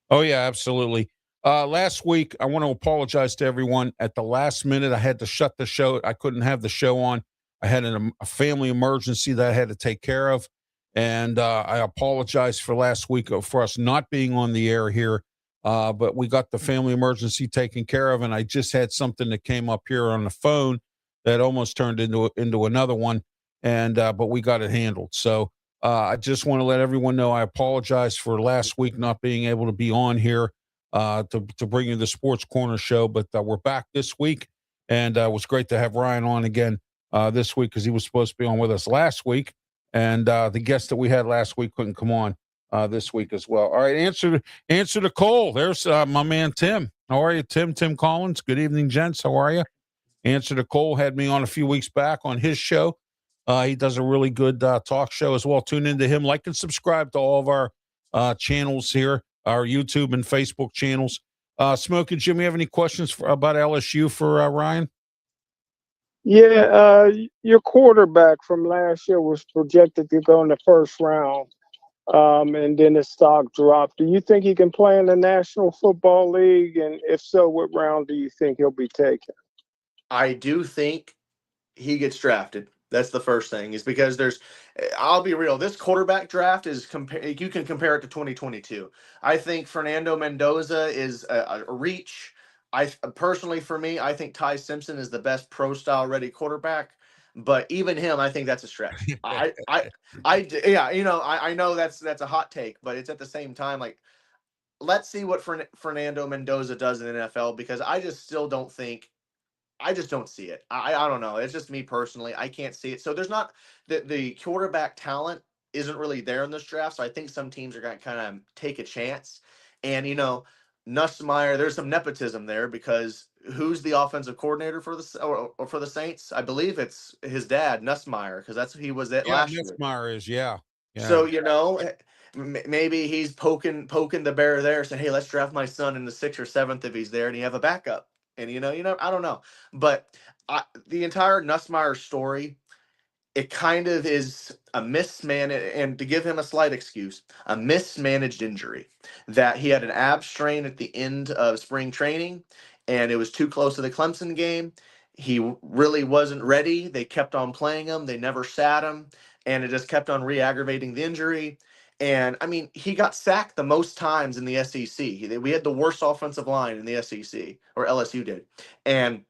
Oh, yeah, absolutely. Last week, I want to apologize to everyone. At the last minute, I had to shut the show. I couldn't have the show on. I had a family emergency that I had to take care of, and I apologize for last week for us not being on the air here, but we got the family emergency taken care of, and I just had something that came up here on the phone that almost turned into another one, and but we got it handled. So I just want to let everyone know I apologize for last week not being able to be on here to bring you the Sports Corner show, but we're back this week, and it was great to have Ryan on again this week because he was supposed to be on with us last week, and the guest that we had last week couldn't come on this week as well. All right, answer to Cole. There's my man Tim. How are you, Tim? Tim Collins. Good evening, gents. How are you? Answer to Cole had me on a few weeks back on his show. He does a really good talk show as well. Tune into him. Like and subscribe to all of our channels here, our YouTube and Facebook channels. Smoki, Jim, you have any questions about LSU for Ryan? Yeah, your quarterback from last year was projected to go in the first round, and then his stock dropped. Do you think he can play in the National Football League? And if so, what round do you think he'll be taken? I do think he gets drafted. That's the first thing, is because I'll be real, this quarterback draft is you can compare it to 2022. I think Fernando Mendoza is a reach. Personally, for me, I think Ty Simpson is the best pro-style ready quarterback, but even him, I think that's a stretch. I know that's a hot take, but it's at the same time, like, let's see what Fernando Mendoza does in the NFL, because I just don't see it. I don't know. It's just me personally. I can't see it. So there's not the quarterback talent isn't really there in this draft. So I think some teams are going to kind of take a chance. And, Nussmeier, there's some nepotism there, because who's the offensive coordinator for the Saints? I believe it's his dad, Nussmeier, because that's who he was at last year. Nussmeier is, yeah. So, maybe he's poking the bear there, saying, hey, let's draft my son in the 6th or 7th if he's there, and you have a backup. And, I don't know. But the entire Nussmeier story, it kind of is a mismanaged, and to give him a slight excuse, a mismanaged injury, that he had an ab strain at the end of spring training, and it was too close to the Clemson game. He really wasn't ready. They kept on playing him. They never sat him, and it just kept on re-aggravating the injury. And, I mean, he got sacked the most times in the SEC. We had the worst offensive line in the SEC, or LSU did. And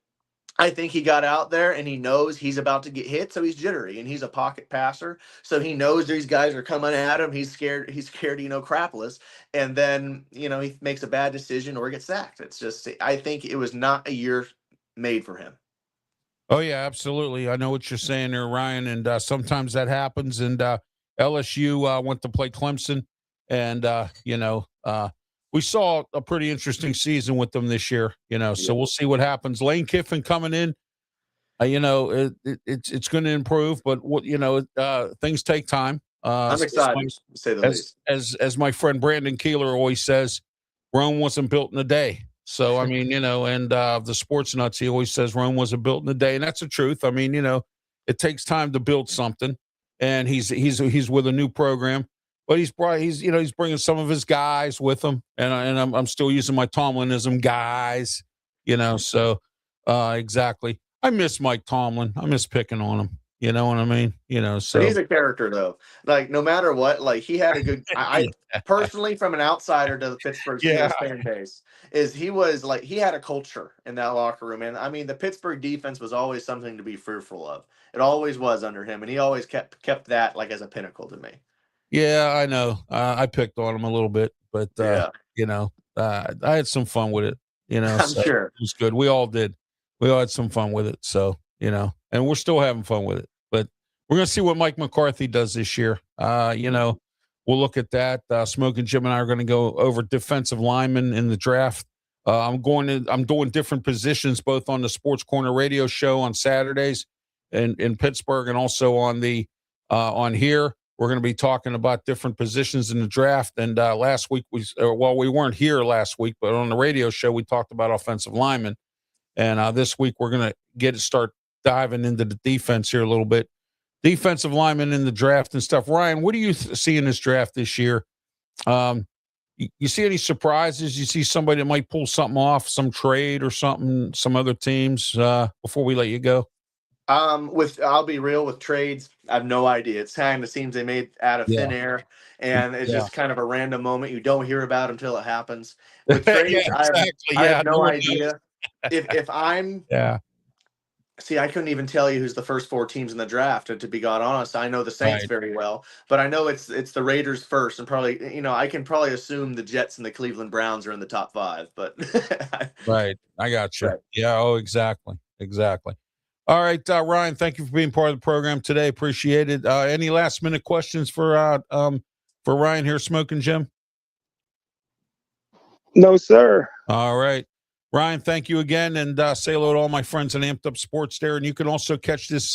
I think he got out there and he knows he's about to get hit, so he's jittery, and he's a pocket passer, so he knows these guys are coming at him. He's scared, crapless, and then, he makes a bad decision or gets sacked. It's just, I think it was not a year made for him. Oh, yeah, absolutely. I know what you're saying there, Ryan, and sometimes that happens, and LSU went to play Clemson, and, we saw a pretty interesting season with them this year, so we'll see what happens. Lane Kiffin coming in, it's going to improve, but things take time. I'm excited, to say the least. As my friend Brandon Keeler always says, Rome wasn't built in a day. So, I mean, and the sports nuts, he always says Rome wasn't built in a day. And that's the truth. I mean, it takes time to build something. And he's with a new program, but he's bringing some of his guys with him. And I'm still using my Tomlinism guys, so exactly. I miss Mike Tomlin. I miss picking on him. You know what I mean? So But he's a character, though. Like, no matter what, like, he had a good. I personally, from an outsider to the Pittsburgh Steelers fan base, he had a culture in that locker room, and I mean, the Pittsburgh defense was always something to be fearful of. It always was under him, and he always kept that like as a pinnacle to me. Yeah, I know. I picked on him a little bit, but I had some fun with it. I'm sure it was good. We all did. We all had some fun with it. So and we're still having fun with it. But we're gonna see what Mike McCarthy does this year. We'll look at that. Smoke and Jim and I are going to go over defensive linemen in the draft. I'm doing different positions both on the Sports Corner radio show on Saturdays in Pittsburgh and also on on here. We're going to be talking about different positions in the draft. And last week we weren't here last week, but on the radio show we talked about offensive linemen. And this week we're going to start diving into the defense here a little bit. Defensive linemen in the draft and stuff. Ryan, what do you see in this draft this year? You see any surprises? You see somebody that might pull something off, some trade or something, some other teams before we let you go? I'll be real with trades. I have no idea. It's kind of seems they made out of thin air, and it's just kind of a random moment you don't hear about until it happens. With trades, I have no idea. If I'm See, I couldn't even tell you who's the first 4 teams in the draft. To be God honest, I know the Saints very well, but I know it's the Raiders first, and probably I can probably assume the Jets and the Cleveland Browns are in the top 5. But right, I got you. Right. Yeah. Oh, exactly. All right, Ryan. Thank you for being part of the program today. Appreciate it. Any last minute questions for Ryan here, Smoking Jim? No, sir. All right. Ryan, thank you again, and say hello to all my friends in Amped Up Sports there. And you can also catch this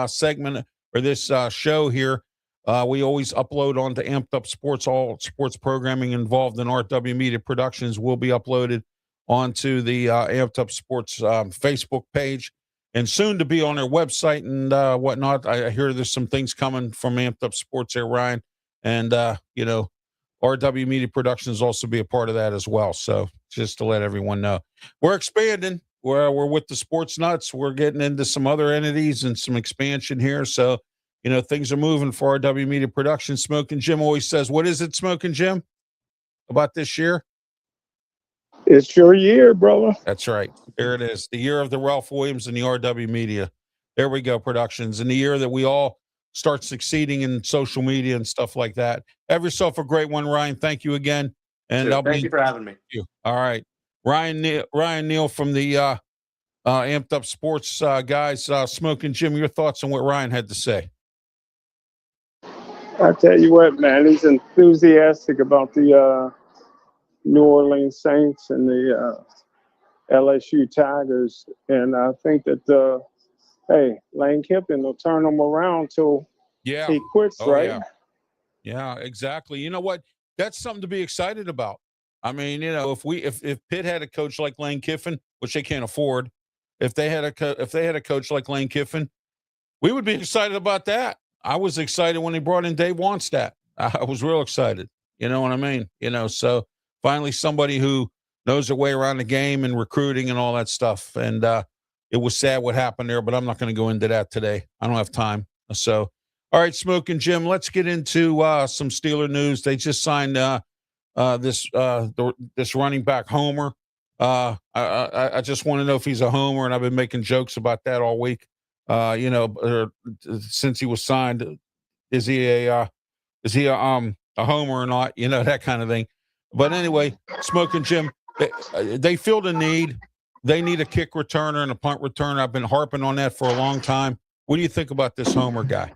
segment or this show here. We always upload onto Amped Up Sports. All sports programming involved in RW Media Productions will be uploaded onto the Amped Up Sports Facebook page, and soon to be on their website and whatnot. I hear there's some things coming from Amped Up Sports there, Ryan, and RW Media Productions also be a part of that as well. So just to let everyone know, we're expanding. We're with the Sports Nuts. We're getting into some other entities and some expansion here. So, things are moving for RW Media Productions. Smoking Jim always says, what is it, Smoking Jim, about this year? It's your year, brother. That's right. There it is. The year of the Ralph Williams and the RW Media. There we go, Productions. And the year that we all start succeeding in social media and stuff like that. Have yourself a great one, Ryan. Thank you again. And thank you for having me. All right. Ryan Neal from the Amped Up Sports guys. Smoking Jim, your thoughts on what Ryan had to say? I tell you what, man, he's enthusiastic about the New Orleans Saints and the LSU Tigers. And I think that, Lane Kiffin will turn them around till he quits, right? Yeah, exactly. You know what? That's something to be excited about. I mean, if Pitt had a coach like Lane Kiffin, which they can't afford, if they had a coach like Lane Kiffin, we would be excited about that. I was excited when they brought in Dave Wannstedt. I was real excited. You know what I mean? So finally somebody who knows their way around the game and recruiting and all that stuff. And it was sad what happened there, but I'm not going to go into that today. I don't have time. So, all right, Smoking Jim, let's get into some Steeler news. They just signed this running back Homer. I just want to know if he's a homer, and I've been making jokes about that all week. Since he was signed, is he a homer or not? That kind of thing. But anyway, Smoking Jim, they feel the need. They need a kick returner and a punt returner. I've been harping on that for a long time. What do you think about this homer guy?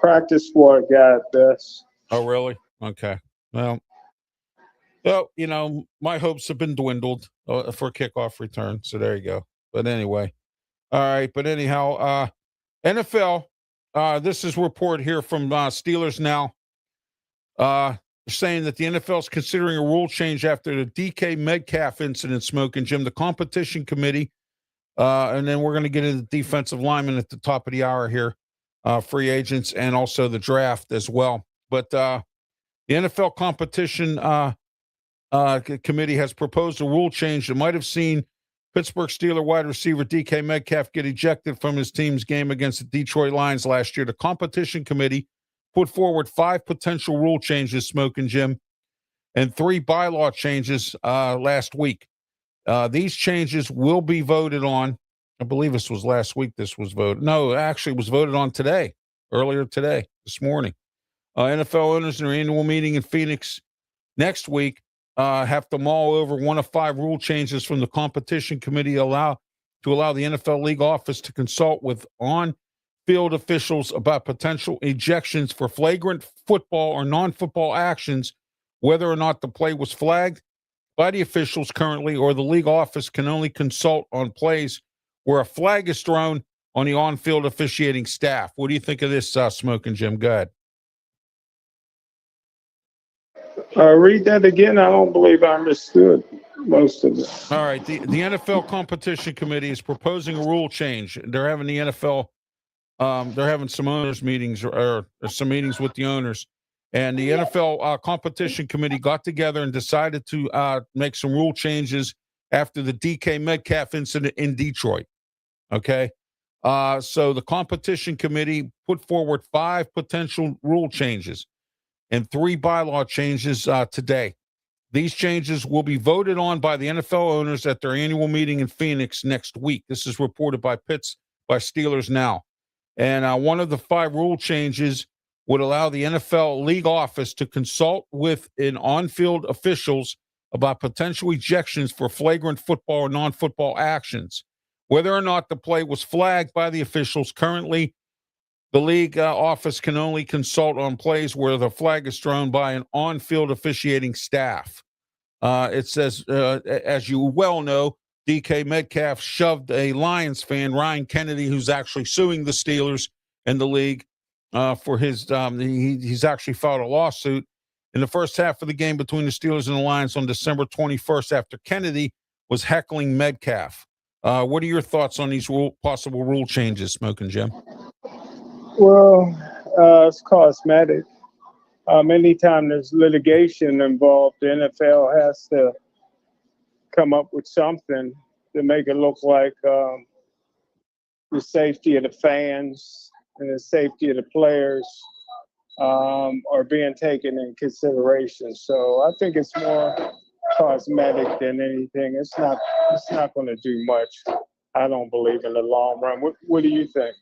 Practice squad guy at best. Oh, really? Okay. Well, my hopes have been dwindled for kickoff return. So there you go. But anyway. All right. But anyhow, NFL, this is a report here from Steelers Now. saying that the NFL is considering a rule change after the DK Metcalf incident, Smoke and Jim. The competition committee, and then we're going to get into defensive linemen at the top of the hour here, free agents, and also the draft as well. But the NFL competition committee has proposed a rule change that might have seen Pittsburgh Steelers wide receiver DK Metcalf get ejected from his team's game against the Detroit Lions last year. The competition committee put forward 5 potential rule changes, Smoke and Jim, and 3 bylaw changes last week. These changes will be voted on. I believe this was last week. This was voted. No, actually, it was voted on today, earlier today, this morning. NFL owners in their annual meeting in Phoenix next week have to mull over one of 5 rule changes from the competition committee to allow the NFL league office to consult with on-field officials about potential ejections for flagrant football or non-football actions, whether or not the play was flagged by the officials currently, or the league office can only consult on plays where a flag is thrown on the on-field officiating staff. What do you think of this, Smoke and Jim? Go ahead. Read that again. I don't believe I understood most of it. All right. The NFL competition committee is proposing a rule change. They're having the NFL, they're having some owners meetings or some meetings with the owners. And the NFL competition committee got together and decided to make some rule changes after the DK Metcalf incident in Detroit. Okay. So the competition committee put forward 5 potential rule changes and 3 bylaw changes today. These changes will be voted on by the NFL owners at their annual meeting in Phoenix next week. This is reported by Steelers Now. And one of the 5 rule changes would allow the NFL league office to consult with on-field officials about potential ejections for flagrant football or non-football actions, whether or not the play was flagged by the officials. Currently, the league office can only consult on plays where the flag is thrown by an on-field officiating staff. It says, as you well know, DK Metcalf shoved a Lions fan, Ryan Kennedy, who's actually suing the Steelers and the league for his, he's actually filed a lawsuit in the first half of the game between the Steelers and the Lions on December 21st after Kennedy was heckling Metcalf. What are your thoughts on these possible rule changes, Smoke and Jim? Well, it's cosmetic. Anytime there's litigation involved, the NFL has to come up with something to make it look like the safety of the fans and the safety of the players are being taken in consideration. So I think it's more cosmetic than anything. It's not going to do much. I don't believe in the long run. What do you think?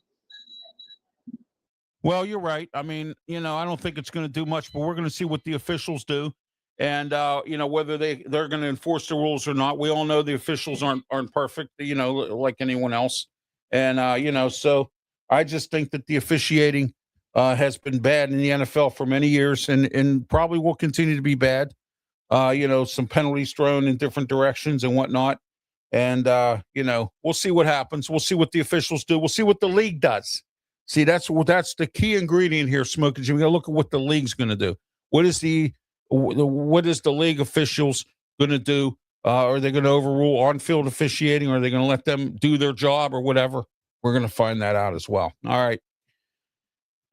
Well, you're right. I mean, I don't think it's going to do much, but we're going to see what the officials do, and whether they're going to enforce the rules or not. We all know the officials aren't perfect, like anyone else, and so I just think that the officiating has been bad in the NFL for many years, and probably will continue to be bad. Some penalties thrown in different directions and whatnot, and we'll see what happens. We'll see what the officials do. We'll see what the league does. See, that's the key ingredient here, Smoke. We got to look at what the league's going to do. What is the league officials going to do? Are they going to overrule on-field officiating, or are they going to let them do their job, or whatever? We're going to find that out as well. All right.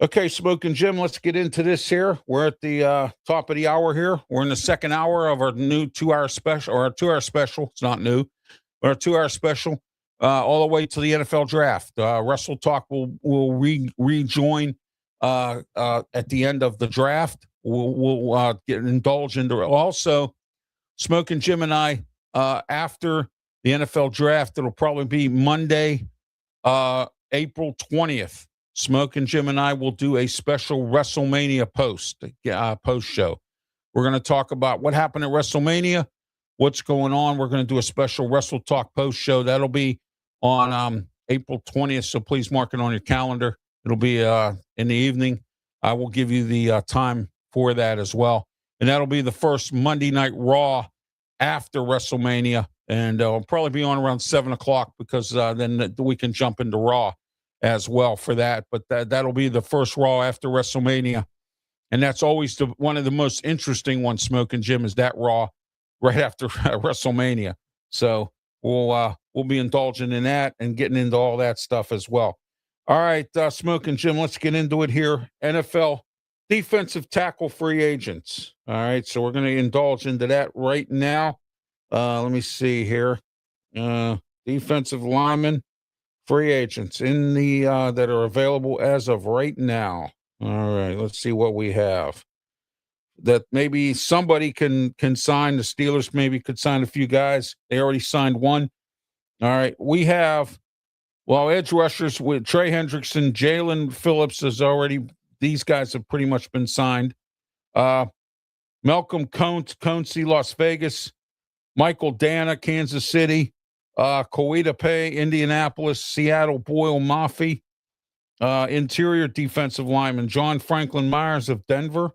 Okay, Smoke and Jim, let's get into this here. We're at the top of the hour here. We're in the second hour of our new 2-hour special, or our 2-hour special. It's not new, but our 2-hour special. All the way to the NFL draft. Wrestle Talk will rejoin at the end of the draft. We'll indulge into also Smoke and Jim and I after the NFL draft. It'll probably be Monday, April 20th. Smoke and Jim and I will do a special WrestleMania post show. We're going to talk about what happened at WrestleMania, what's going on. We're going to do a special Wrestle Talk post show. That'll be on April 20th, so please mark it on your calendar. It'll be in the evening. I will give you the time for that as well. And that'll be the first Monday Night Raw after WrestleMania. And it'll probably be on around 7 o'clock because then we can jump into Raw as well for that. But that'll be the first Raw after WrestleMania. And that's always one of the most interesting ones, Smoke and Jim, is that Raw right after WrestleMania. So we'll be indulging in that and getting into all that stuff as well. All right, Smoke and Jim, let's get into it here. NFL defensive tackle free agents. All right, so we're going to indulge into that right now. Let me see here. Defensive linemen, free agents in the that are available as of right now. All right, let's see what we have. That maybe somebody can sign. The Steelers maybe could sign a few guys. They already signed one. All right, we have, edge rushers with Trey Hendrickson, Jalen Phillips is already, these guys have pretty much been signed. Malcolm Concy, Las Vegas, Michael Dana, Kansas City, Koita Pay, Indianapolis, Seattle, Boyle Maffey, interior defensive lineman, John Franklin Myers of Denver,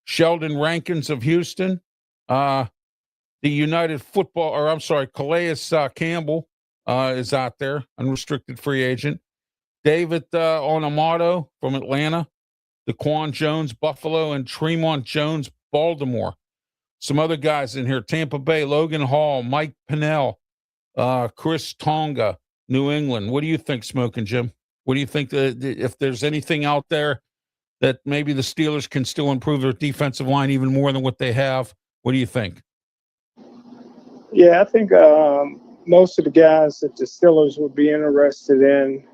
Sheldon Rankins of Houston, the Calais Campbell is out there, unrestricted free agent. David Onamato from Atlanta, Daquan Jones, Buffalo, and Tremont Jones, Baltimore. Some other guys in here, Tampa Bay, Logan Hall, Mike Pennell, Chris Tonga, New England. What do you think, Smoke and Jim? What do you think if there's anything out there that maybe the Steelers can still improve their defensive line even more than what they have? What do you think? Yeah, I think most of the guys that the Steelers would be interested in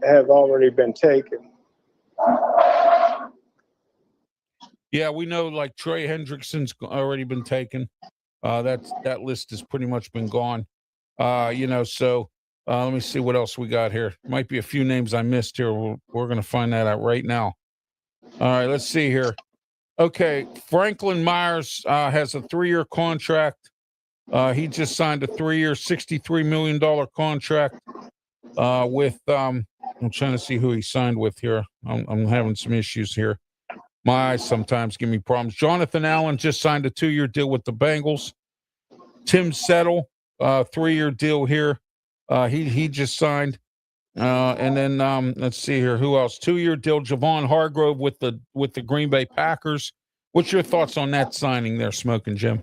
have already been taken. Yeah, we know like Trey Hendrickson's already been taken. That list has pretty much been gone. So let me see what else we got here. Might be a few names I missed here. We're going to find that out right now. All right, let's see here. Okay, Franklin Myers has a 3-year contract. He just signed a 3-year, $63 million contract with, I'm trying to see who he signed with here. I'm having some issues here. My eyes sometimes give me problems. Jonathan Allen just signed a 2-year deal with the Bengals. Tim Settle, 3-year deal here. He just signed. And then let's see here. Who else? 2-year deal, Javon Hargrove with the Green Bay Packers. What's your thoughts on that signing there, Smoke and Jim?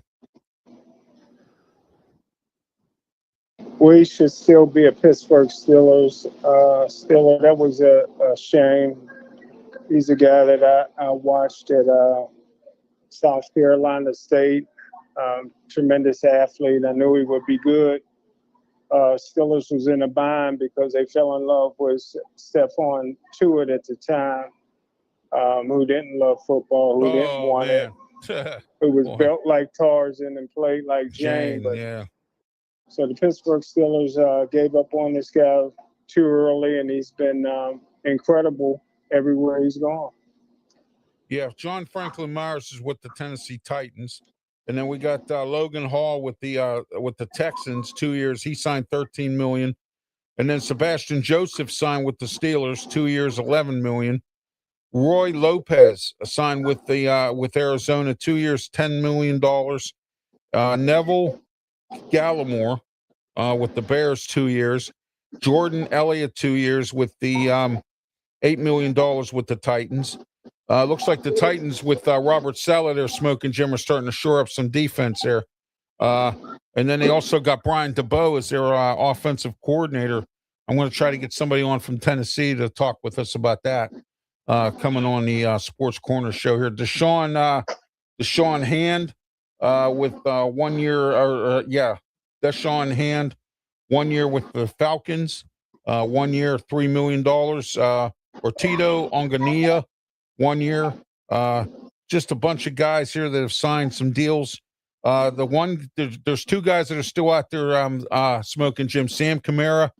We should still be a Pittsburgh Steelers Steeler. That was a shame. He's a guy that I watched at South Carolina State. Tremendous athlete. I knew he would be good. Steelers was in a bind because they fell in love with Stephon Tuitt at the time, who didn't love football, who didn't want it, who was built like Tarzan and played like Jane. So the Pittsburgh Steelers gave up on this guy too early, and he's been incredible everywhere he's gone. Yeah, John Franklin Myers is with the Tennessee Titans. And then we got Logan Hall with the Texans, 2 years. He signed $13 million. And then Sebastian Joseph signed with the Steelers, 2 years, $11 million. Roy Lopez signed with Arizona, 2 years, $10 million. Neville Gallimore with the Bears, 2 years. Jordan Elliott, 2 years with the $8 million with the Titans. Looks like the Titans with Robert Saleh there, Smoke and Jim, are starting to shore up some defense there. And then they also got Brian DeBoe as their offensive coordinator. I'm going to try to get somebody on from Tennessee to talk with us about that coming on the Sports Corner show here. Deshaun Hand with 1 year, Deshaun Hand, 1 year with the Falcons, 1 year, $3 million. Ortito Onganía, 1 year. Just a bunch of guys here that have signed some deals. There's two guys that are still out there smoking, Jim, Sam Kamara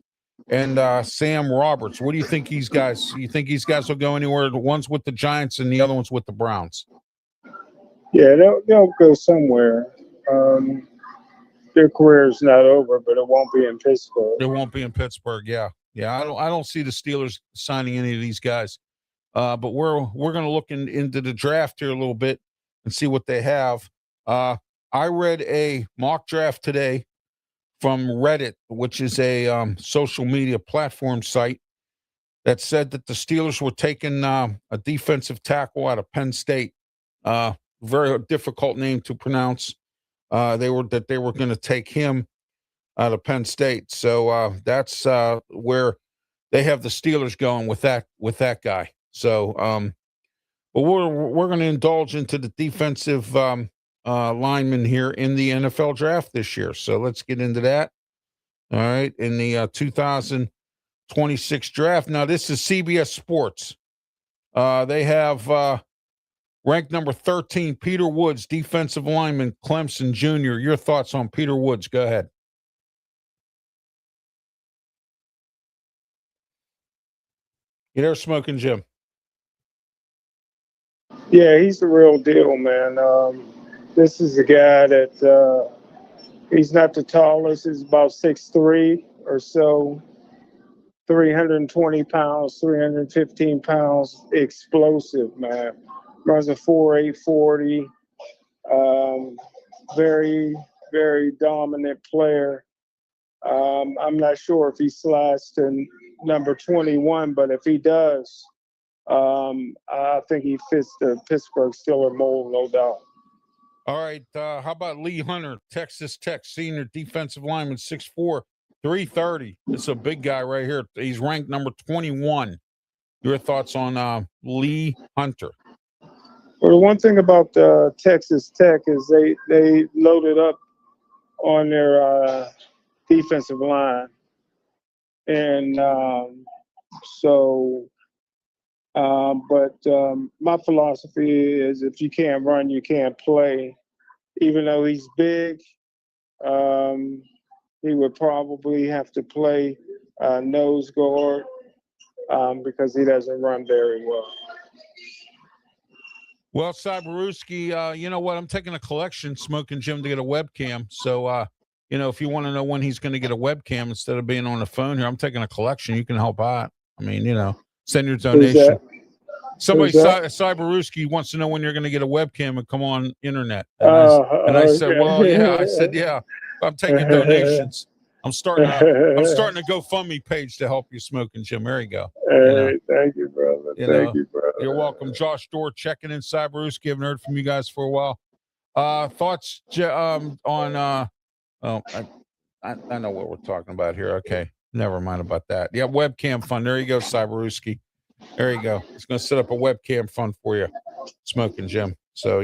and Sam Roberts. What do you think these guys? You think these guys will go anywhere? The one's with the Giants and the other one's with the Browns. Yeah, they'll go somewhere. Their career is not over, but it won't be in Pittsburgh. It won't be in Pittsburgh. Yeah. I don't see the Steelers signing any of these guys. But we're going to look into the draft here a little bit and see what they have. I read a mock draft today from Reddit, which is a social media platform site that said that the Steelers were taking a defensive tackle out of Penn State. Very difficult name to pronounce. They were going to take him out of Penn State. So that's where they have the Steelers going with that guy. So, but we're going to indulge into the defensive linemen here in the NFL draft this year. So let's get into that. All right, in the 2026 draft. Now this is CBS Sports. They have ranked number 13, Peter Woods, defensive lineman, Clemson Jr. Your thoughts on Peter Woods? Go ahead. You there, Smoking Jim? Yeah, he's the real deal, man. This is a guy that he's not the tallest. He's about 6'3" or so, 320 pounds, 315 pounds, explosive, man. Runs a 4.8 40. Very, very dominant player. I'm not sure if he slides to number 21, but if he does, I think he fits the Pittsburgh Steelers mold, no doubt. All right. How about Lee Hunter, Texas Tech senior defensive lineman, 6'4", 330. It's a big guy right here. He's ranked number 21. Your thoughts on Lee Hunter? Well, the one thing about Texas Tech is they loaded up on their defensive line. And my philosophy is if you can't run, you can't play. Even though he's big, he would probably have to play nose guard because he doesn't run very well. Well, Cyberewski, you know what? I'm taking a collection, Smoking Jim, to get a webcam. So, if you want to know when he's going to get a webcam instead of being on the phone here, I'm taking a collection. You can help out. I mean, send your donation. Somebody, Cyberewski, wants to know when you're going to get a webcam and come on internet. And I said, well, yeah. I said, yeah. I'm taking donations. I'm starting a GoFundMe page to help you, Smoking Jim. There you go. Hey, thank you, brother. Thank you, brother. You're welcome. Josh Dorr checking in. Cyberewski, haven't heard from you guys for a while. Thoughts on I know what we're talking about here. Okay, never mind about that. Yeah, webcam fund. There you go, Cyberewski. There you go. It's going to set up a webcam fund for you, Smoking Jim. So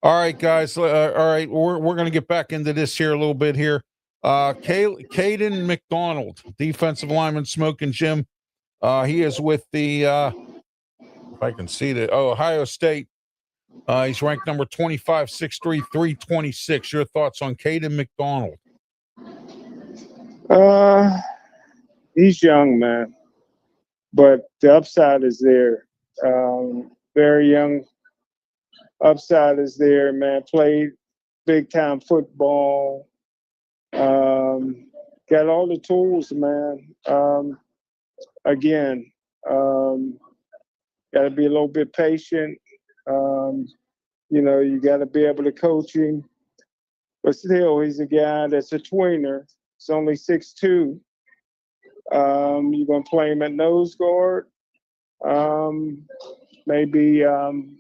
All right, guys. All right, we're going to get back into this here a little bit here. Caden McDonald, defensive lineman, Smoking Jim. He is with the if I can see that, Ohio State. He's ranked number 25, 6'3", 326. Your thoughts on Caden McDonald? He's young, man, but the upside is there. Very young. Upside is there, man. Played big time football. Got all the tools, man. Again, got to be a little bit patient. You got to be able to coach him. But still, he's a guy that's a tweener. He's only 6'2". You're going to play him at nose guard. Maybe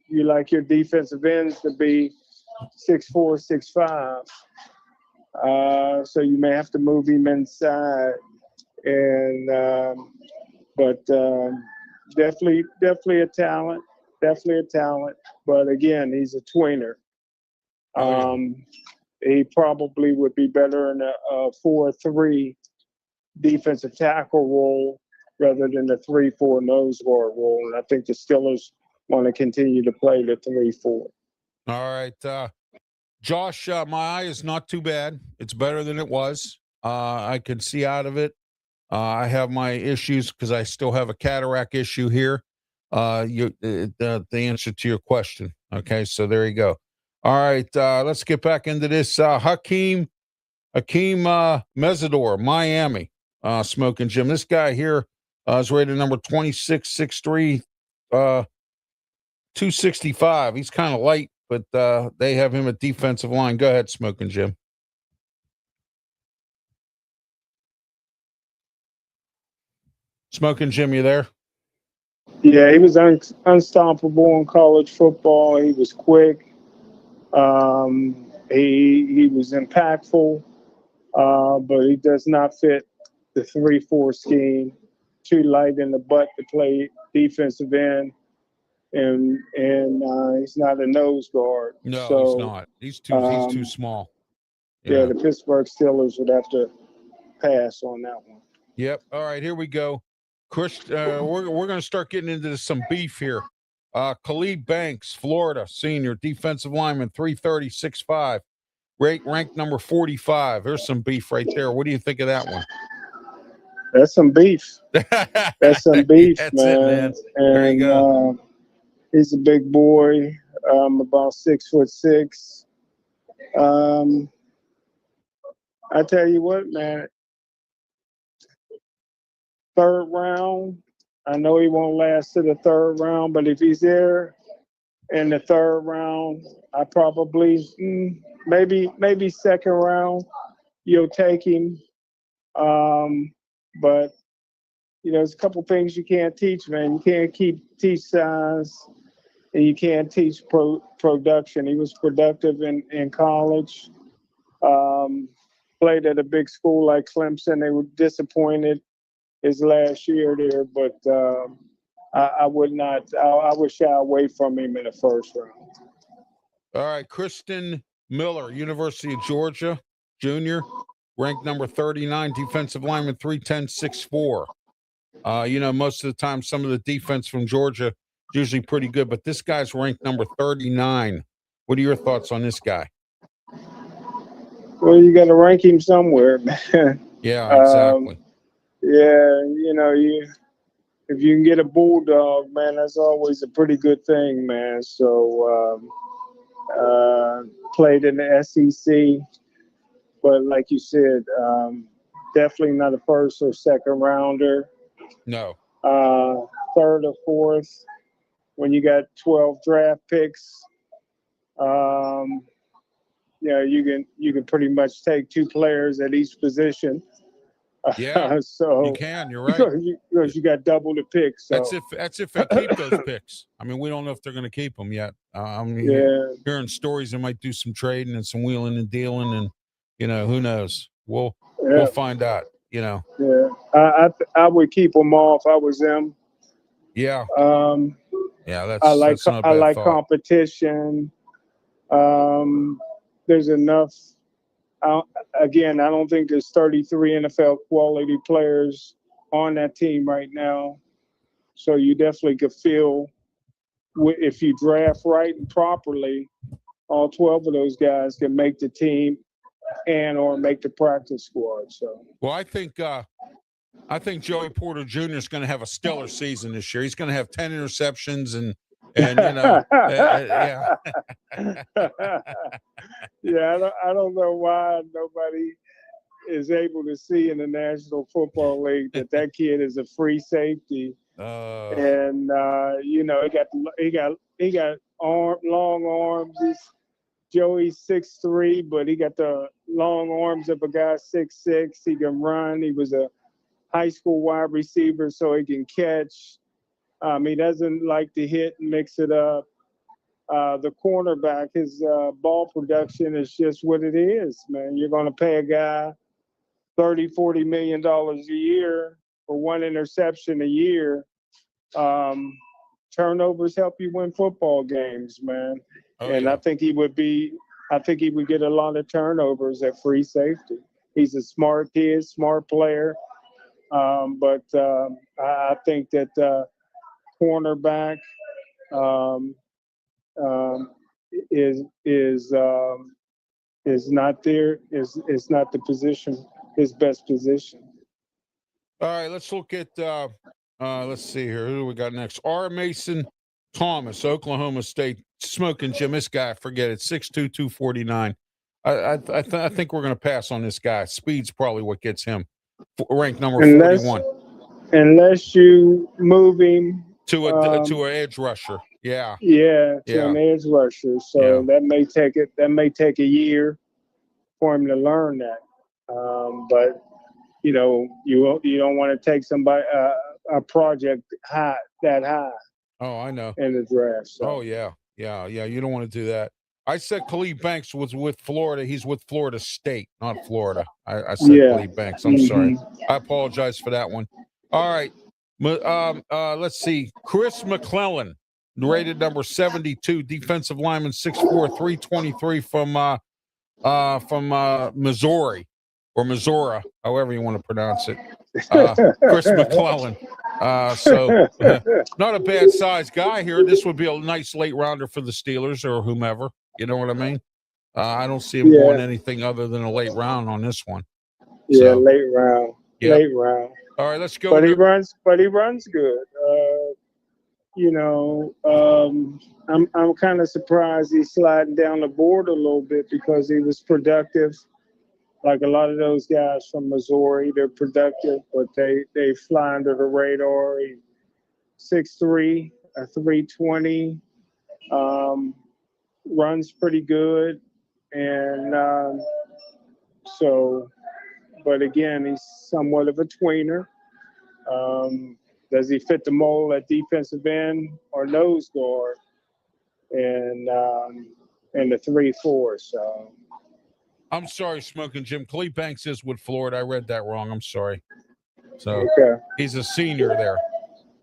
you like your defensive ends to be 6'4", 6'5". So you may have to move him inside. And definitely a talent. Definitely a talent. But again, he's a tweener. He probably would be better in a 4-3 defensive tackle role rather than the 3-4 nose guard role. And I think the Steelers want to continue to play the 3-4. All right. Josh, my eye is not too bad. It's better than it was. I can see out of it. I have my issues because I still have a cataract issue here. The answer to your question. Okay, so there you go. All right, let's get back into this. Hakeem Mesidor, Miami, Smoking Jim. This guy here is rated number 26, 6'3", 265. He's kind of light, but they have him at defensive line. Go ahead, Smoking Jim. Smoking Jim, you there? Yeah, he was unstoppable in college football. He was quick. He was impactful, but he does not fit the 3-4 scheme. Too light in the butt to play defensive end, and he's not a nose guard. No, so, he's not. He's too small. Yeah, the Pittsburgh Steelers would have to pass on that one. Yep. All right, here we go. Chris, we're going to start getting into some beef here. Khalid Banks, Florida, senior, defensive lineman, 330, 6'5", ranked number 45. There's some beef right there. What do you think of that one? That's some beef. That's some beef, That's man. It, man. And, there you go. He's a big boy, about 6'6". I tell you what, man. Third round. I know he won't last to the third round, but if he's there in the third round, I probably maybe second round you'll take him. But there's a couple things you can't teach, man. You can't teach size, and you can't teach production. He was productive in college. Played at a big school like Clemson. They were disappointed his last year there, but I would not. I would shy away from him in the first round. All right, Kristen Miller, University of Georgia, junior, ranked number 39, defensive lineman, 310, 6'4". Most of the time, some of the defense from Georgia is usually pretty good, but this guy's ranked number 39. What are your thoughts on this guy? Well, you got to rank him somewhere, man. Yeah, exactly. If you can get a bulldog, man, that's always a pretty good thing, man. So played in the SEC, but like you said, definitely not a first or second rounder. No. Third or fourth, when you got 12 draft picks, you can pretty much take two players at each position. Yeah, so you can. You're right. Because you got double the picks. So. That's if they keep those picks. I mean, we don't know if they're going to keep them yet. I'm hearing stories they might do some trading and some wheeling and dealing, and who knows? We'll find out. Yeah, I would keep them all if I was them. Yeah. Yeah, I like thought. competition. There's enough. I don't think there's 33 NFL quality players on that team right now. So you definitely could feel if you draft right and properly, all 12 of those guys can make the team or make the practice squad. So, well, I think Joey Porter Jr. is going to have a stellar season this year. He's going to have 10 interceptions and yeah. Yeah, I don't know why nobody is able to see in the National Football League that kid is a free safety. And he got long arms. Joey's 6'3", but he got the long arms of a guy 6'6". He can run. He was a high school wide receiver, so he can catch. He doesn't like to hit and mix it up. The cornerback, his ball production is just what it is, man. You're going to pay a guy $30-40 million a year for one interception a year. Turnovers help you win football games, man. I think he would get a lot of turnovers at free safety. He's a smart kid, smart player. But I think that cornerback is not the position, his best position. All right, let's look at let's see here. Who do we got next? R. Mason Thomas, Oklahoma State. Smoking Jim, this guy, forget it. 6'2", 249. I think we're going to pass on this guy. Speed's probably what gets him ranked number 41. Unless you move him to an edge rusher. Yeah. An edge rusher. So that may take a year for him to learn that. But you don't want to take somebody a project high. Oh, I know. In the draft. So. Oh, yeah. You don't want to do that. I said Khalid Banks was with Florida. He's with Florida State, not Florida. I said Khalid Banks. I'm sorry. I apologize for that one. All right. Let's see. Chris McClellan, rated number 72, defensive lineman, 6'4", 323 from Missouri or Missouri, however you want to pronounce it. Chris McClellan. Not a bad size guy here. This would be a nice late rounder for the Steelers or whomever. You know what I mean? I don't see him going anything other than a late round on this one. Yeah, late round. Yeah. Late round. All right, let's go. But he runs good. I'm kind of surprised he's sliding down the board a little bit because he was productive. Like a lot of those guys from Missouri, they're productive, but they fly under the radar. 6'3", 320, runs pretty good, and but again, he's somewhat of a tweener. Does he fit the mold at defensive end or nose guard? And the 3-4. So. I'm sorry, Smoking Jim. Khalid Banks is with Florida. I read that wrong. I'm sorry. So he's a senior there.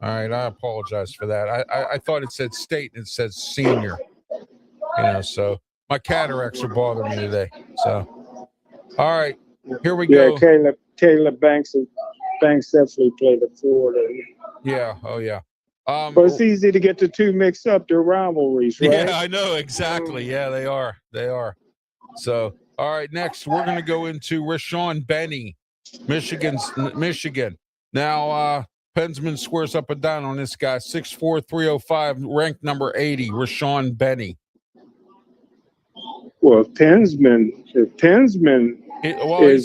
All right, I apologize for that. I thought it said state and it says senior. So my cataracts are bothering me today. So, all right, here we go. Yeah, Caleb Banks definitely played at Florida. Yeah. Oh yeah. But it's easy to get the two mixed up. They're rivalries, right? Yeah, I know exactly. Yeah, they are. So. All right, next we're going to go into Rashawn Benny, Michigan. Now, Pensman squares up and down on this guy, 6'4", 305, ranked number 80, Rashawn Benny. Well, Pensman he's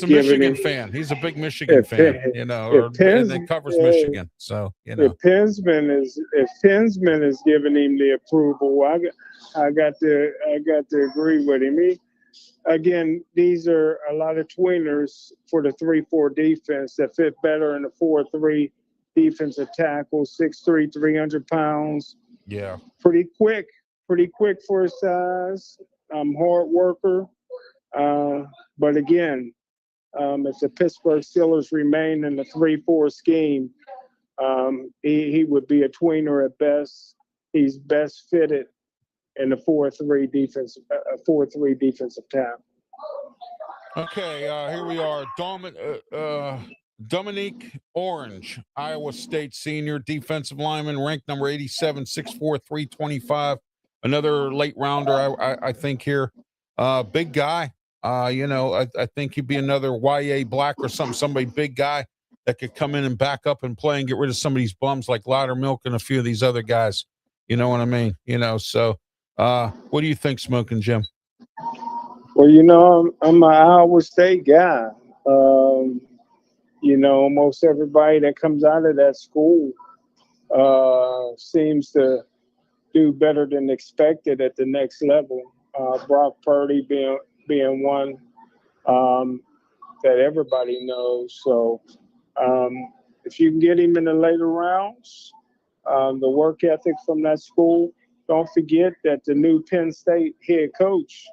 a Michigan fan. He's a big Michigan fan, and it covers Michigan. So, If Pensman is giving him the approval, I got to agree with him. Again, these are a lot of tweeners for the 3-4 defense that fit better in the 4-3 defensive tackle, 6'3", 300 pounds. Yeah. Pretty quick for his size. Hard worker. But again, if the Pittsburgh Steelers remain in the 3-4 scheme, he would be a tweener at best. He's best fitted in the 4-3 defensive tackle. Okay, here we are. Dominique Orange, Iowa State senior, defensive lineman, ranked number 87, 6'4", 325. Another late rounder, I think here. Big guy. I think he'd be another YA Black or somebody big guy that could come in and back up and play and get rid of some of these bums like Loudermilk and a few of these other guys. You know what I mean? So. What do you think, Smoking Jim? Well, I'm an Iowa State guy. Most everybody that comes out of that school seems to do better than expected at the next level. Brock Purdy being one that everybody knows. So if you can get him in the later rounds, the work ethic from that school. Don't forget that the new Penn State head coached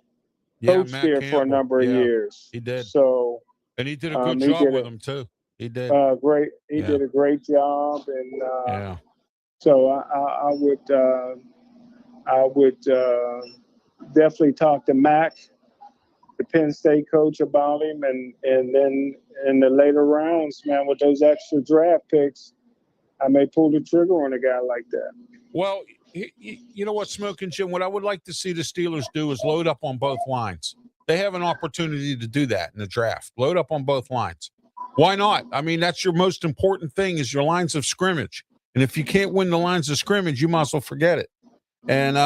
there for a number of years. He did. So, and he did a good job with them too. He did. Great. He did a great job, and so I would definitely talk to Mac, the Penn State coach, about him, and then in the later rounds, man, with those extra draft picks, I may pull the trigger on a guy like that. Well, you know what, Smoking Jim, what I would like to see the Steelers do is load up on both lines. They have an opportunity to do that in the draft. Load up on both lines. Why not? I mean, that's your most important thing is your lines of scrimmage. And if you can't win the lines of scrimmage, you might as well forget it. And, the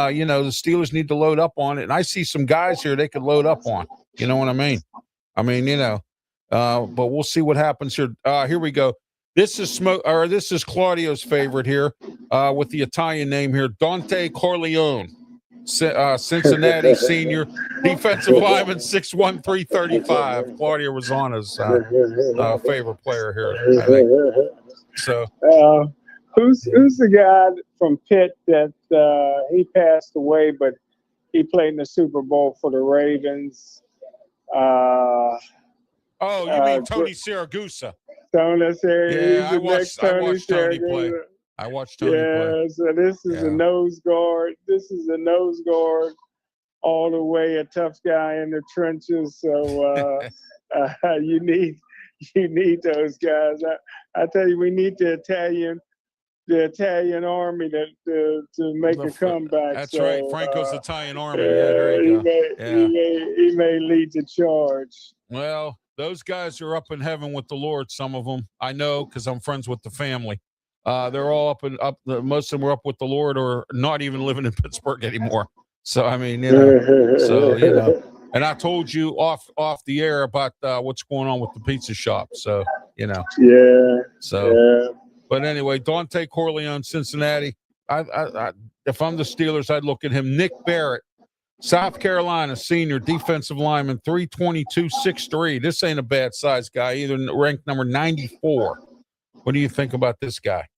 Steelers need to load up on it. And I see some guys here they could load up on. You know what I mean? But we'll see what happens here. Here we go. This is Claudio's favorite here, with the Italian name here, Dante Corleone, Cincinnati senior, defensive lineman, 6'1", 335. Claudio Rosana's favorite player here, I think. So who's the guy from Pitt that he passed away, but he played in the Super Bowl for the Ravens? Oh, you mean Tony Siragusa? Tony Siragusa. Yeah, I watched Tony play. I watched Tony play. So this is a nose guard. This is a nose guard all the way, a tough guy in the trenches. So you need those guys. I tell you, we need the Italian army to make a comeback. That's right. Franco's Italian army. Yeah, there you go. He may lead the charge. Well, those guys are up in heaven with the Lord. Some of them I know because I'm friends with the family. They're all up. Most of them are up with the Lord, or not even living in Pittsburgh anymore. So I mean, and I told you off the air about what's going on with the pizza shop. So But anyway, Dante Corleone, Cincinnati. If I'm the Steelers, I'd look at him. Nick Barrett, South Carolina, senior defensive lineman, 322, 6'3". This ain't a bad size guy either, ranked number 94. What do you think about this guy?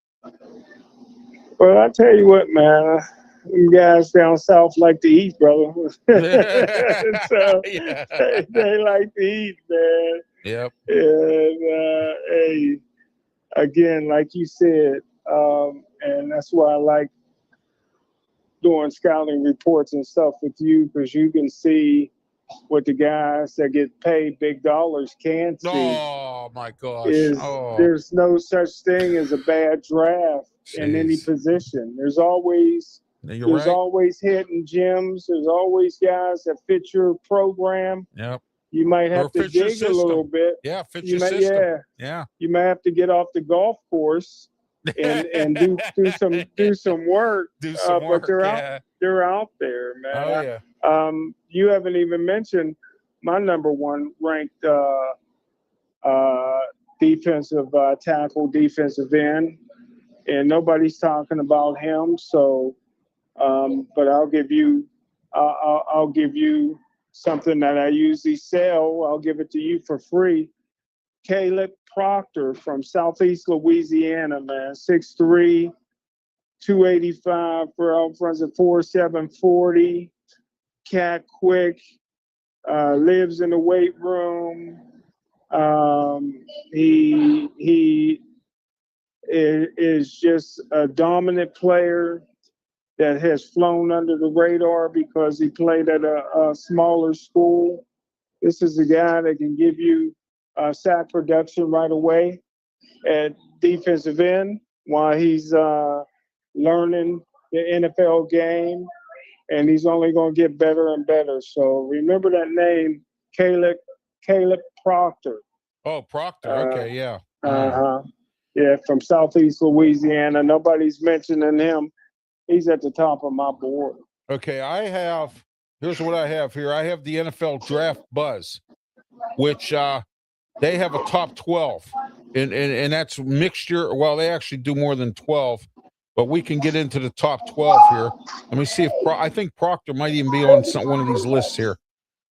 Well, I tell you what, man, them guys down south like to eat, brother. So they like to eat, man. Yep. And hey, again, like you said, and that's why I like doing scouting reports and stuff with you, because you can see what the guys that get paid big dollars can see. Oh my gosh! There's no such thing as a bad draft in any position. There's always always hidden gems. There's always guys that fit your program. Yep. You might have to dig a little bit. Yeah, fit your system. Yeah. You might have to get off the golf course and do some work. But they're out there, man. Oh yeah. You haven't even mentioned my number one ranked defensive tackle, defensive end, and nobody's talking about him. So, but I'll give you something that I usually sell. I'll give it to you for free. Caleb Proctor from Southeast Louisiana, man, 6'3", 285, runs at 4.740. Cat quick, lives in the weight room. He is just a dominant player that has flown under the radar because he played at a smaller school. This is a guy that can give you sack production right away at defensive end while he's learning the NFL game, and he's only going to get better and better. So remember that name, Caleb Proctor. Oh, Proctor. Okay, yeah. Yeah, from Southeast Louisiana. Nobody's mentioning him. He's at the top of my board. Okay, here's what I have here. I have the NFL Draft Buzz, which they have a top 12. And that's mixture. Well, they actually do more than 12, but we can get into the top 12 here. Let me see if I think Proctor might even be on one of these lists here.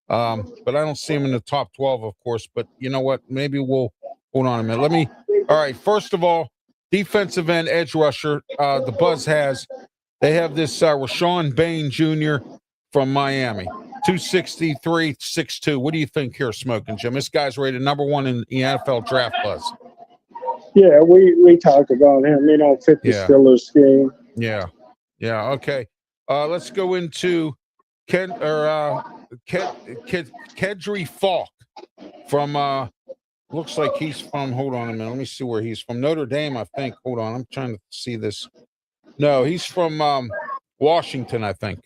But I don't see him in the top 12, of course. But you know what? Maybe we'll hold on a minute. All right. First of all, defensive end edge rusher. The Buzz they have this Rashawn Bain Jr. from Miami, 263, 6'2". What do you think here, Smoking Jim? This guy's rated number one in the NFL Draft Buzz. Yeah, we talked about him. He don't fit the Steelers scheme. Yeah. Okay. Let's go into Kedry Falk from looks like he's from. Hold on a minute. Let me see where he's from. Notre Dame, I think. Hold on. I'm trying to see this. No, he's from Washington, I think.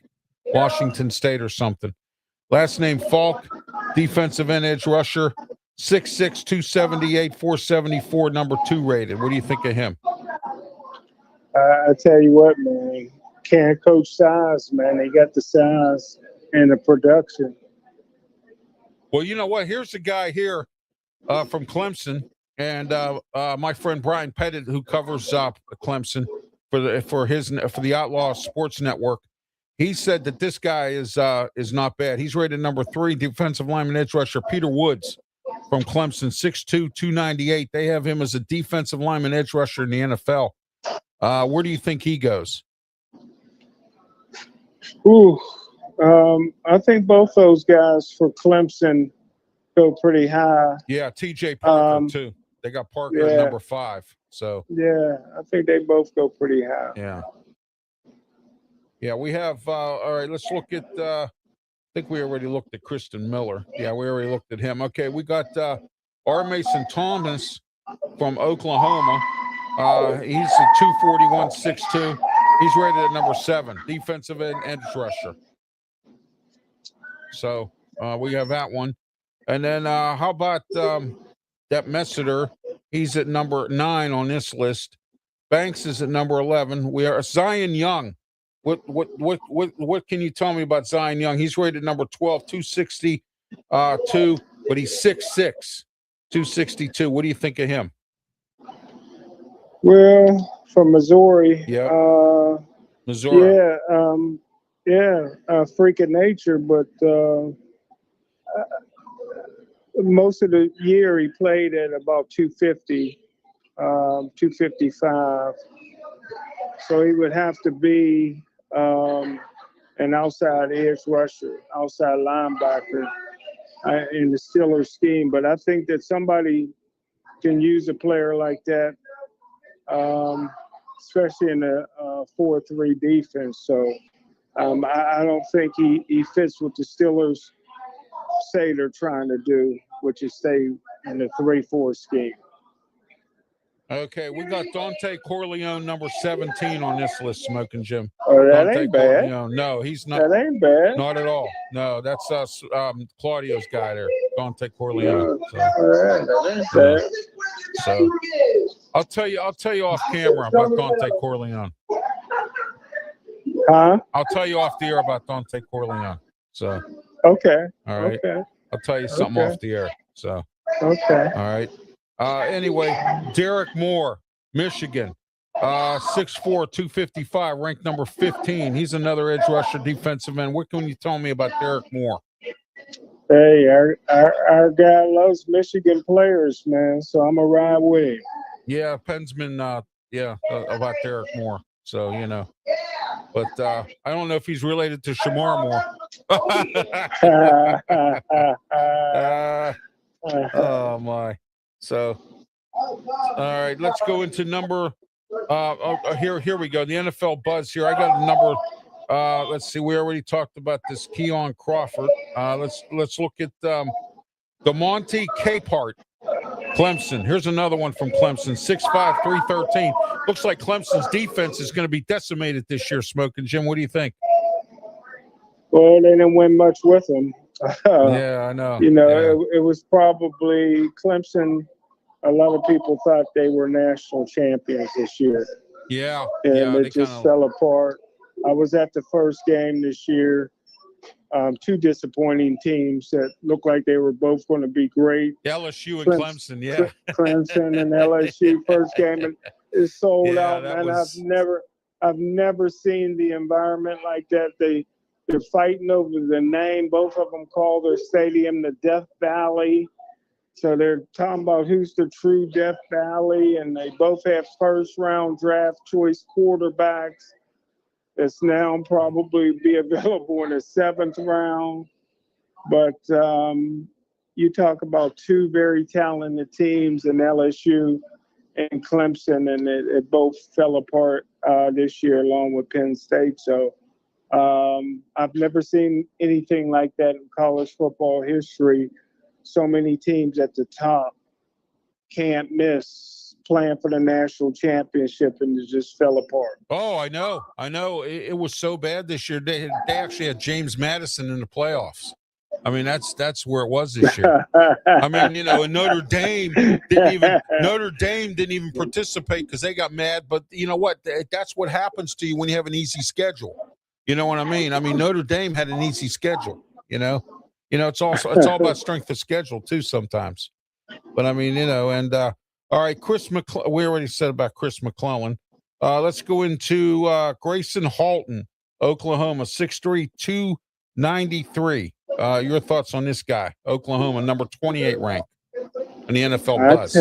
Washington State or something. Last name Falk, defensive end edge rusher, 6'6", 278, 474, number 2 rated. What do you think of him? I tell you what, man. Can't coach size, man. They got the size and the production. Well, you know what? Here's a guy here from Clemson, and my friend Brian Pettit, who covers Clemson for the Outlaw Sports Network. He said that this guy is not bad. He's rated number 3, defensive lineman edge rusher, Peter Woods from Clemson, 6'2", 298. They have him as a defensive lineman edge rusher in the NFL. Where do you think he goes? Ooh, I think both those guys for Clemson go pretty high. Yeah, T.J. Parker, too. They got Parker at number 5. So yeah, I think they both go pretty high. Yeah. Yeah, we have, all right, let's look at, I think we already looked at Kristen Miller. Yeah, we already looked at him. Okay, we got R. Mason Thomas from Oklahoma. He's a 241, 6'2". He's rated at number 7, defensive end edge rusher. So we have that one. And then how about that Messiter? He's at number 9 on this list. Banks is at number 11. We are Zion Young. What can you tell me about Zion Young? He's rated number 12, 262, but he's 6'6", 262. What do you think of him? Well, from Missouri. Yeah. Missouri. Yeah, freak of nature, but most of the year he played at about 250, 255. So he would have to be an outside edge rusher, outside linebacker in the Steelers scheme. But I think that somebody can use a player like that, especially in a 4-3 defense. So I don't think he fits what the Steelers say they're trying to do, which is stay in the 3-4 scheme. Okay, we got Dante Corleone, number 17 on this list, Smoking Jim. Oh, that Dante ain't bad. Corleone. No, he's not. That ain't bad. Not at all. No, that's us. Claudio's guy there, Dante Corleone. That ain't bad. So I'll tell you off camera about Dante Corleone. Huh? I'll tell you off the air about Dante Corleone. So okay. All right. Okay. I'll tell you something off the air. So okay. All right. Anyway, Derek Moore, Michigan, 6'4", 255, ranked number 15. He's another edge rusher, defensive end. What can you tell me about Derek Moore? Hey, our guy loves Michigan players, man. So I'm a ride with him. Yeah, Pensman, about Derek Moore. So, but I don't know if he's related to Shamar Moore. Oh, my. So, all right, let's go into number. Here we go. The NFL buzz here. I got a number. Let's see. We already talked about this. Keon Crawford. Let's look at DeMonte Capehart, Clemson. Here's another one from Clemson. 6'5", 313. Looks like Clemson's defense is going to be decimated this year. Smoking Jim, what do you think? Well, they didn't win much with him. Yeah, I know. It was probably Clemson. A lot of people thought they were national champions this year. Yeah. And it just fell apart. I was at the first game this year. Two disappointing teams that looked like they were both going to be great. LSU and Clemson, yeah. Clemson and LSU first game is sold out, man. I've never seen the environment like that. They're fighting over the name. Both of them call their stadium the Death Valley. So they're talking about who's the true Death Valley, and they both have first-round draft choice quarterbacks that's now probably be available in the 7th round. But you talk about two very talented teams in LSU and Clemson, and it both fell apart this year along with Penn State. So I've never seen anything like that in college football history. So many teams at the top can't miss playing for the national championship, and it just fell apart. Oh, I know. It was so bad this year. They actually had James Madison in the playoffs. I mean, that's where it was this year. I mean, and Notre Dame didn't even participate because they got mad. But you know what? That's what happens to you when you have an easy schedule. You know what I mean? I mean, Notre Dame had an easy schedule. It's all about strength of schedule too sometimes. But I mean, and all right, we already said about Chris McClellan. Let's go into Grayson Halton, Oklahoma, 6'3", 293. Your thoughts on this guy, Oklahoma, number 28 ranked? and the NFL I does.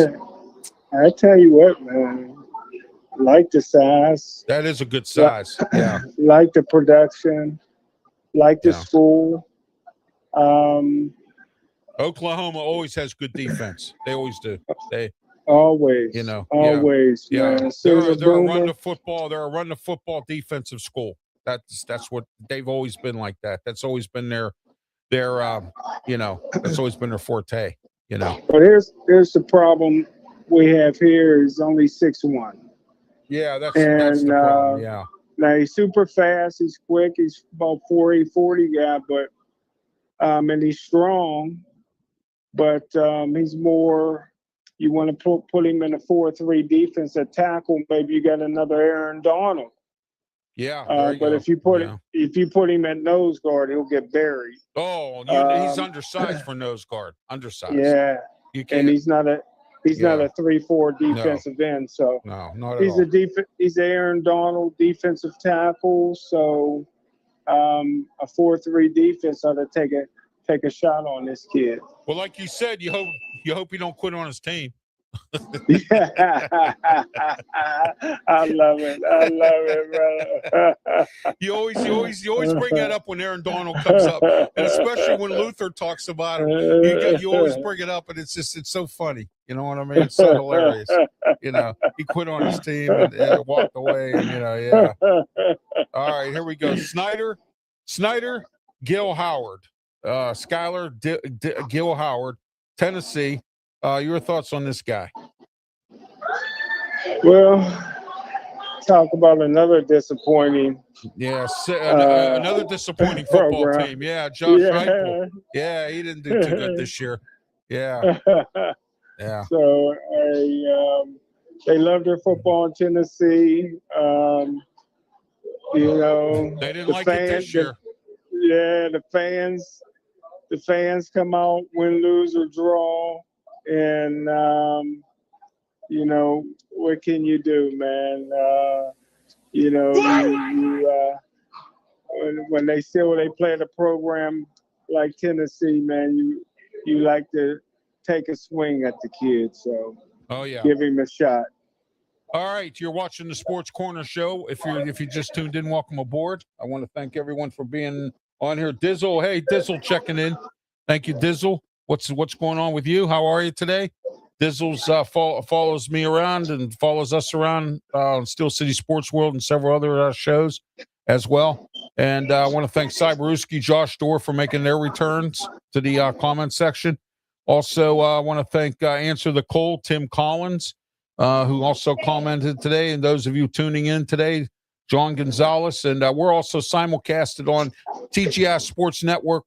tell you what, man. Like the size. That is a good size. Yeah. Like the production. Like the school. Oklahoma always has good defense. They always do. They always, always, yeah. man. They're a run to football. They're a run to football defensive school. That's what they've always been like that. That's always been their that's always been their forte. But here's the problem we have here is only 6'1". Yeah, that's the problem. Yeah. Now he's super fast. He's quick. He's about 40 guy, but and he's strong. But he's more. You want to put him in a 4-3 defense at tackle. Maybe you got another Aaron Donald. Yeah, but if you put him at nose guard, he'll get buried. Oh, he's undersized for nose guard. Undersized. Yeah, and he's not a 3-4 defensive end. So no, not at all. He's Aaron Donald defensive tackle. So a 4-3 defense ought to take a shot on this kid. Well, like you said, you hope he don't quit on his team. Yeah. I love it, brother. You always bring that up when Aaron Donald comes up, and especially when Luther talks about him. You always bring it up, and it's so funny. You know what I mean? It's so hilarious. He quit on his team and walked away, and yeah. All right, here we go. Snyder, Gil Howard, Skylar, Gil Howard, Tennessee. Your thoughts on this guy? Well, talk about another disappointing. Yes, another disappointing football program. Team. Yeah, Josh Heupel. Yeah, he didn't do too good this year. Yeah, yeah. So they love their football in Tennessee. They didn't like it this year. The fans come out, win, lose, or draw. And what can you do, man? When they play at a program like Tennessee, man, you like to take a swing at the kid. So give him a shot. All right, you're watching the Sports Corner Show. If you just tuned in, welcome aboard. I want to thank everyone for being on here. Dizzle, hey Dizzle, checking in. Thank you, Dizzle. What's going on with you? How are you today? Dizzle's follows me around and follows us around on Steel City Sports World and several other shows as well. And I want to thank Cyberuski, Josh Dorr for making their returns to the comment section. Also, I want to thank Answer the Call, Tim Collins, who also commented today. And those of you tuning in today, John Gonzalez. And we're also simulcasted on TGI Sports Network.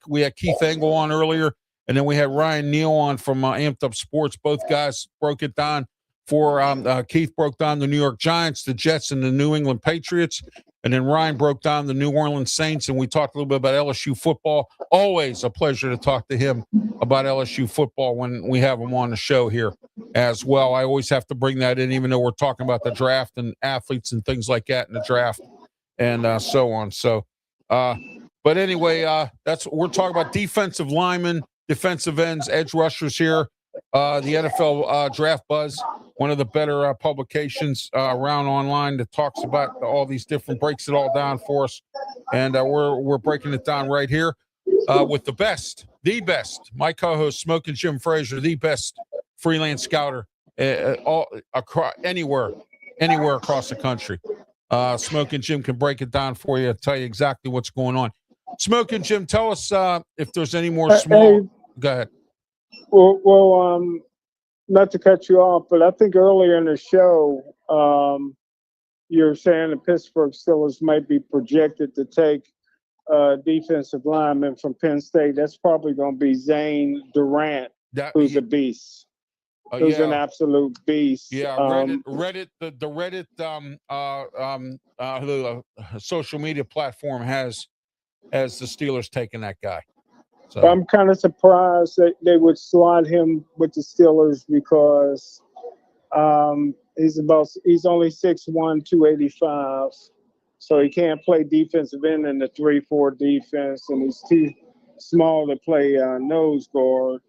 We had Keith Engel on earlier. And then we had Ryan Neal on from Amped Up Sports. Both guys broke it down for Keith broke down the New York Giants, the Jets, and the New England Patriots. And then Ryan broke down the New Orleans Saints. And we talked a little bit about LSU football. Always a pleasure to talk to him about LSU football when we have him on the show here as well. I always have to bring that in, even though we're talking about the draft and athletes and things like that in the draft and so on. So, but anyway, we're talking about defensive linemen, defensive ends, edge rushers here. The NFL Draft Buzz, one of the better publications around online that talks about all these different, breaks it all down for us. And we're breaking it down right here with the best, my co-host, Smoki and Jim Frazier, the best freelance scouter anywhere across the country. Smoki and Jim can break it down for you, tell you exactly what's going on. Smoki and Jim, tell us if there's any more small. Go ahead. Well, not to cut you off, but I think earlier in the show, you were saying the Pittsburgh Steelers might be projected to take defensive lineman from Penn State. That's probably going to be Zane Durant, who's a beast. Who's an absolute beast. Yeah, Reddit, the social media platform has the Steelers taking that guy. So I'm kind of surprised that they would slot him with the Steelers because he's only 6'1", 285, so he can't play defensive end in the 3-4 defense, and he's too small to play nose guard.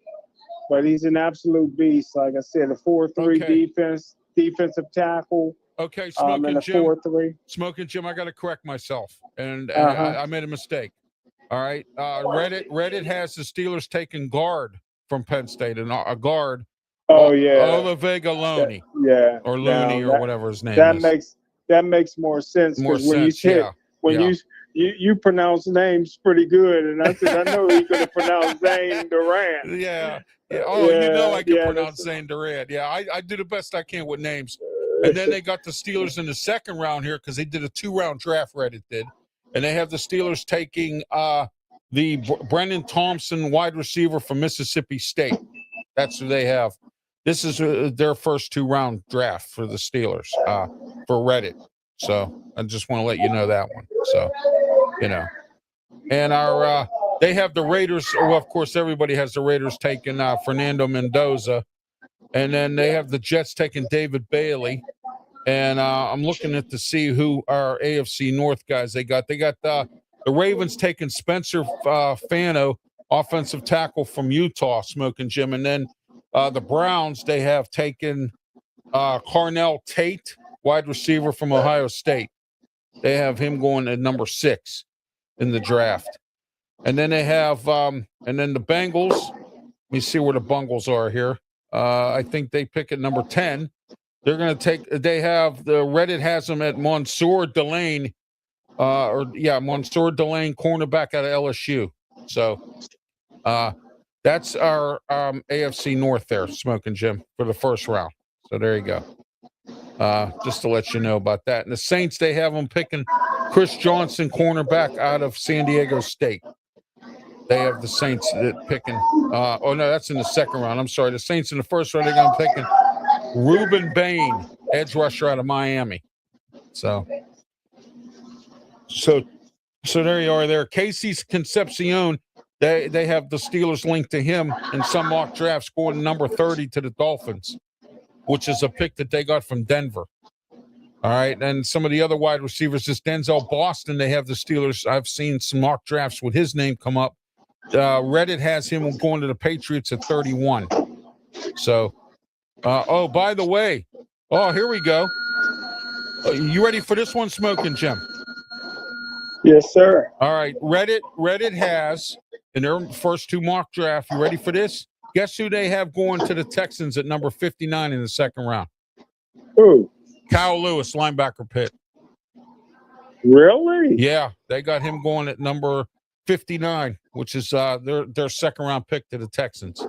but he's an absolute beast. Like I said, a 4-3 defensive tackle. Okay, Smoking Jim. 4-3. Smoking Jim, I got to correct myself, and I made a mistake. All right, Reddit has the Steelers taking guard from Penn State, and a guard. Oh yeah, Olivega Looney. Or Looney or whatever his name is. That makes more sense. You pronounce names pretty good, and I said I know he's going to pronounce Zane Durant. Yeah. Oh, I can pronounce Zane Durant. Yeah, I do the best I can with names. And then they got the Steelers in the second round here because they did a 2-round draft. Reddit did, and they have the Steelers taking the Brennan Thompson wide receiver from Mississippi State. That's who they have. This is their first 2-round draft for the Steelers for Reddit. So I just want to let you know that one. So, and they have the Raiders. Well, of course, everybody has the Raiders taking Fernando Mendoza, and then they have the Jets taking David Bailey. And I'm looking to see who our AFC North guys they got. They got the Ravens taking Spencer Fano, offensive tackle from Utah, Smoking Jim, and then the Browns they have taken Carnell Tate, wide receiver from Ohio State. They have him going at number 6 in the draft. And then they have, and then the Bengals. Let me see where the Bengals are here. I think they pick at number 10. They're going to take, they have, the Reddit has them at Mansour Delane, Mansour Delane, cornerback out of LSU. So that's our AFC North there, Smoking Jim, for the first round. So there you go. Just to let you know about that. And the Saints, they have them picking Chris Johnson, cornerback out of San Diego State. They have the Saints picking. That's in the second round. I'm sorry. The Saints in the first round, they're going to be picking Reuben Bain, edge rusher out of Miami. So there you are there. Casey's Concepcion, they have the Steelers linked to him in some mock drafts going number 30 to the Dolphins, which is a pick that they got from Denver. All right. And some of the other wide receivers is Denzel Boston. They have the Steelers. I've seen some mock drafts with his name come up. Reddit has him going to the Patriots at 31. So, by the way, here we go. You ready for this one, Smoking Jim? Yes, sir. All right. Reddit has in their first 2 mock draft. You ready for this? Guess who they have going to the Texans at number 59 in the second round? Who? Kyle Lewis, linebacker Pitt. Really? Yeah, they got him going at number 59, which is their second round pick to the Texans.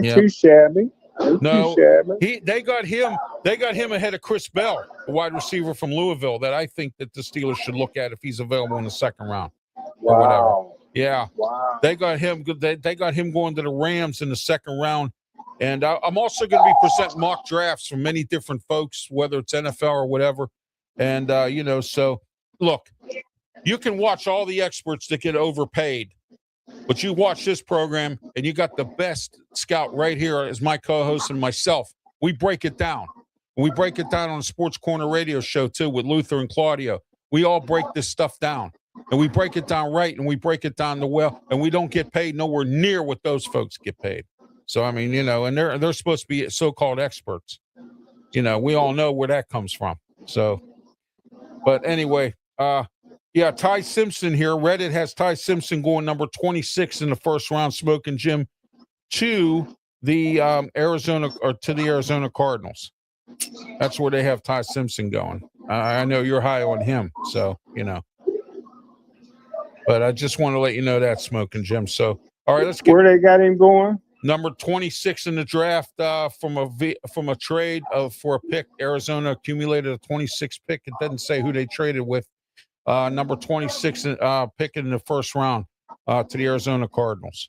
Ain't too shabby. They got him ahead of Chris Bell, a wide receiver from Louisville that I think that the Steelers should look at if he's available in the second round. Or whatever. Yeah. Wow. They got him going to the Rams in the second round. And I'm also going to be presenting mock drafts from many different folks, whether it's NFL or whatever. And, so look, you can watch all the experts that get overpaid, but you watch this program and you got the best scout right here as my co-host and myself. We break it down. We break it down on the Sports Corner radio show, too, with Luther and Claudio. We all break this stuff down. And we break it down right, and we break it down well, and we don't get paid nowhere near what those folks get paid. So, I mean, and they're supposed to be so-called experts. We all know where that comes from. So, but anyway, Ty Simpson here. Reddit has Ty Simpson going number 26 in the first round, Smoking Jim, to the Arizona Cardinals. That's where they have Ty Simpson going. I know you're high on him, so, But I just want to let you know that, Smoking Jim. So, all right, let's get where they got him going. Number 26 in the draft from a trade for a pick. Arizona accumulated a 26 pick. It doesn't say who they traded with. Number 26 pick in the first round to the Arizona Cardinals.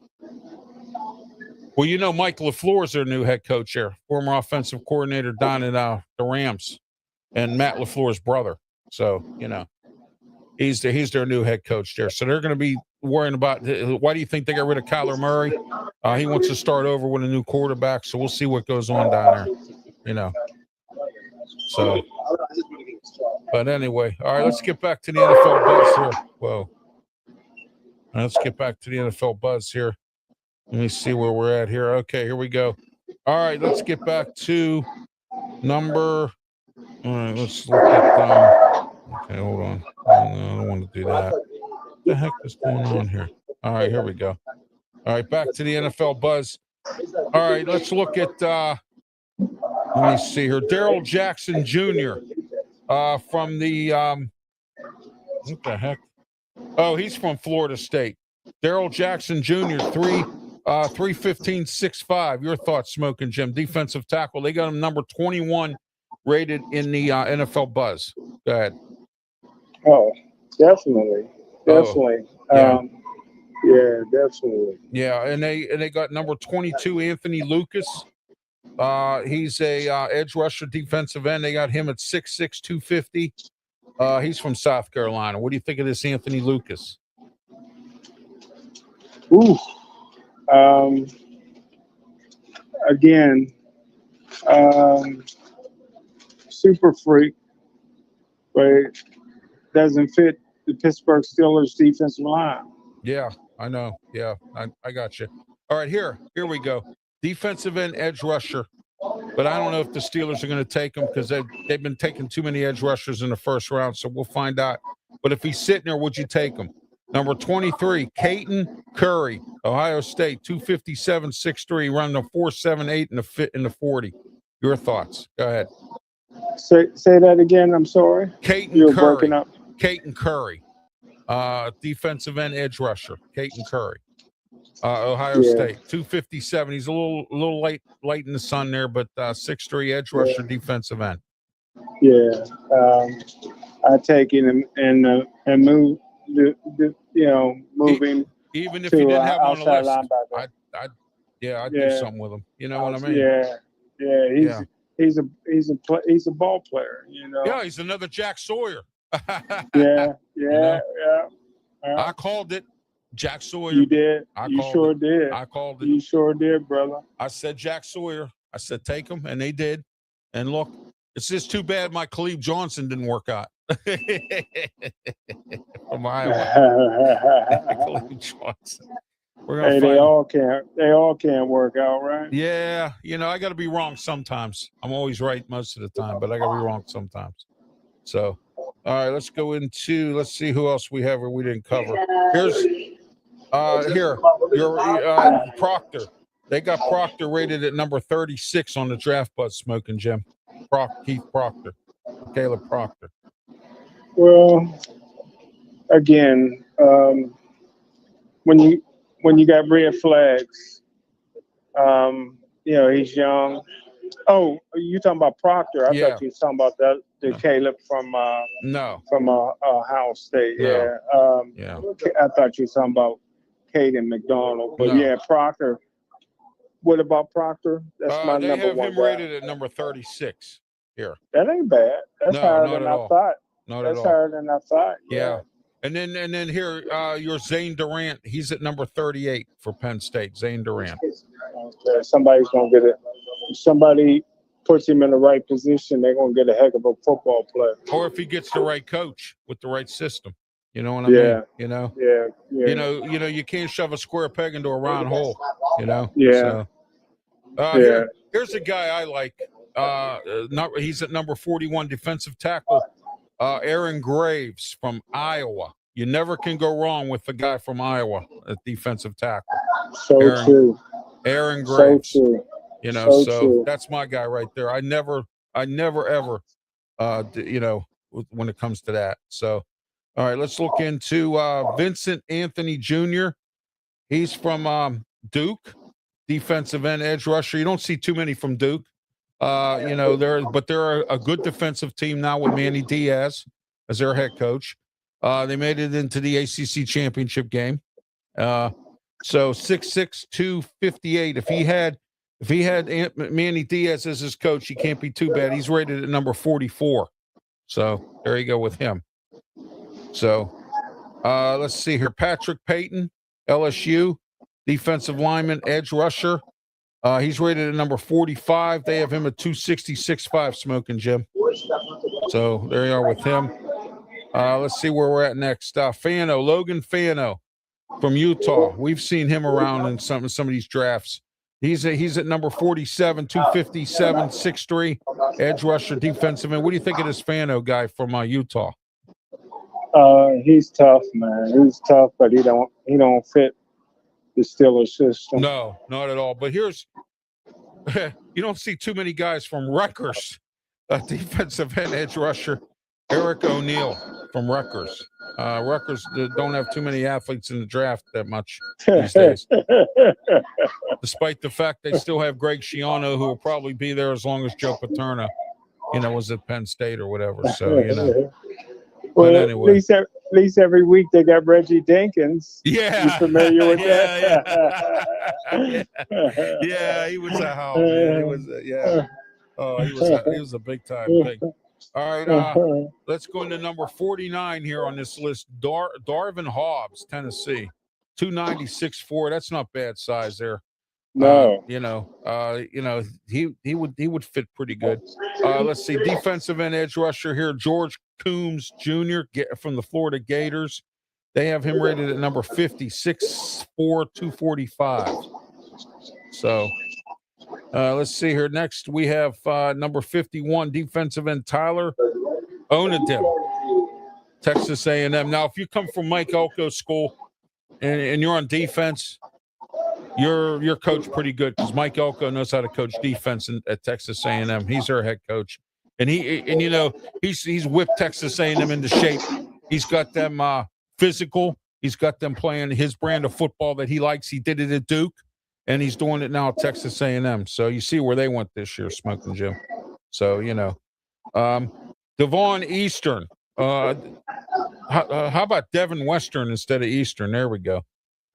Well, Mike LaFleur is their new head coach here, former offensive coordinator down in the Rams, and Matt LaFleur's brother. So, he's their new head coach there. So they're going to be worrying about why do you think they got rid of Kyler Murray? He wants to start over with a new quarterback. So we'll see what goes on down there, So, but anyway, all right, let's get back to the NFL buzz here. Whoa. Let's get back to the NFL buzz here. Let me see where we're at here. Okay, here we go. All right, let's get back to number. All right, let's look at. Okay, hold on. No, I don't want to do that. What the heck is going on here? All right, here we go. All right, back to the NFL buzz. All right, let's look at. Let me see here. Daryl Jackson Jr. From the. What the heck? Oh, he's from Florida State. Daryl Jackson Jr. 315.65. Your thoughts, Smoking Jim? Defensive tackle. They got him number 21 rated in the NFL buzz. Go ahead. Oh, definitely. Oh, yeah. Yeah, definitely. Yeah, and they got number 22 Anthony Lucas. He's a edge rusher, defensive end. They got him at 6'6", 250. He's from South Carolina. What do you think of this Anthony Lucas? Ooh. Again, super freak, but doesn't fit the Pittsburgh Steelers defensive line. Yeah, I know. Yeah, I got you. All right, here we go. Defensive end edge rusher. But I don't know if the Steelers are going to take him because they've been taking too many edge rushers in the first round, so we'll find out. But if he's sitting there, would you take him? Number 23, Caton Curry, Ohio State, 257, 6'3", running a 4.78 in the 40. Your thoughts? Go ahead. Say that again. I'm sorry. Caton Curry. Breaking up. Caton Curry, defensive end edge rusher. Caton Curry, Ohio State, 257. He's a little light in the sun there, but 6'3", edge rusher, defensive end. Yeah, I take it and move. Moving. Even if you didn't have him on the list, linebacker. I'd do something with him. You know what I mean? He's a ball player. You know. Yeah, he's another Jack Sawyer. Yeah. I called it, Jack Sawyer. You did. You sure did. I called it. You sure did, brother. I said Jack Sawyer. I said take him, and they did. And look, it's just too bad my Khalib Johnson didn't work out. From Iowa. Khalib Johnson. They all can't work out, right? Yeah, I got to be wrong sometimes. I'm always right most of the time, but I got to be wrong sometimes. So, all right, let's go into. Let's see who else we have or we didn't cover. Here's your Proctor. They got Proctor rated at number 36 on the draft buzz, Smoking Jim. Keith Proctor, Caleb Proctor. Well, again, when you got red flags, he's young. Oh, you talking about Proctor? I thought you were talking about the Caleb from Ohio State. No. Yeah. I thought you were talking about Caden McDonald, but Proctor. What about Proctor? That's my number one. They have him rated at number 36 here. That ain't bad. That's higher than I thought. That's higher than I thought. Yeah. And then here, your Zane Durant. He's at number 38 for Penn State. Zane Durant. Okay. Somebody's gonna get it. If somebody puts him in the right position, they're gonna get a heck of a football player. Or if he gets the right coach with the right system. You know what I mean? Yeah. You can't shove a square peg into a round hole. Yeah. So, here's a guy I like. He's at number 41, defensive tackle, Aaron Graves from Iowa. You never can go wrong with the guy from Iowa at defensive tackle. True. Aaron Graves. So true. So that's my guy right there. I never ever, when it comes to that. So, all right, let's look into Vincent Anthony Jr. He's from Duke, defensive end edge rusher. You don't see too many from Duke. They're a good defensive team now with Manny Diaz as their head coach. They made it into the ACC championship game. So 6'6", 258. If he had Manny Diaz as his coach, he can't be too bad. He's rated at number 44. So there you go with him. So let's see here. Patrick Payton, LSU, defensive lineman, edge rusher. He's rated at number 45. They have him at 266.5, Smoking Jim. So there you are with him. Let's see where we're at next. Logan Fano, from Utah. We've seen him around in some of these drafts. He's at number 47, 257, 6'3", edge rusher, defensive end. What do you think of this Fano guy from Utah? He's tough, man. He's tough, but he don't fit the Steelers system. No, not at all. But here's you don't see too many guys from Rutgers, defensive end edge rusher, Eric O'Neill from Rutgers. Rutgers don't have too many athletes in the draft that much these days. Despite the fact they still have Greg Schiano, who will probably be there as long as Joe Paterno, was at Penn State or whatever. So, Well, but anyway. at least every week they got Reggie Jenkins. Yeah. You familiar with that? Yeah, he was a howl, man. He was he was a big time thing. All right, let's go into number 49 here on this list. Darvin Hobbs, Tennessee, 296.4. That's not bad size there. No, he would fit pretty good. Let's see, defensive end edge rusher here, George Coombs Jr. from the Florida Gators. They have him rated at number 50, 6'4", 245. So let's see here. Next, we have number 51, defensive end Tyler Onadim, Texas A&M. Now, if you come from Mike Elko's school and you're on defense, you're coached pretty good because Mike Elko knows how to coach defense at Texas A&M. He's their head coach, and he's whipped Texas A&M into shape. He's got them physical. He's got them playing his brand of football that he likes. He did it at Duke, and he's doing it now at Texas A&M. So you see where they went this year, Smoking Jim. So Devon Eastern. How about Devin Western instead of Eastern? There we go.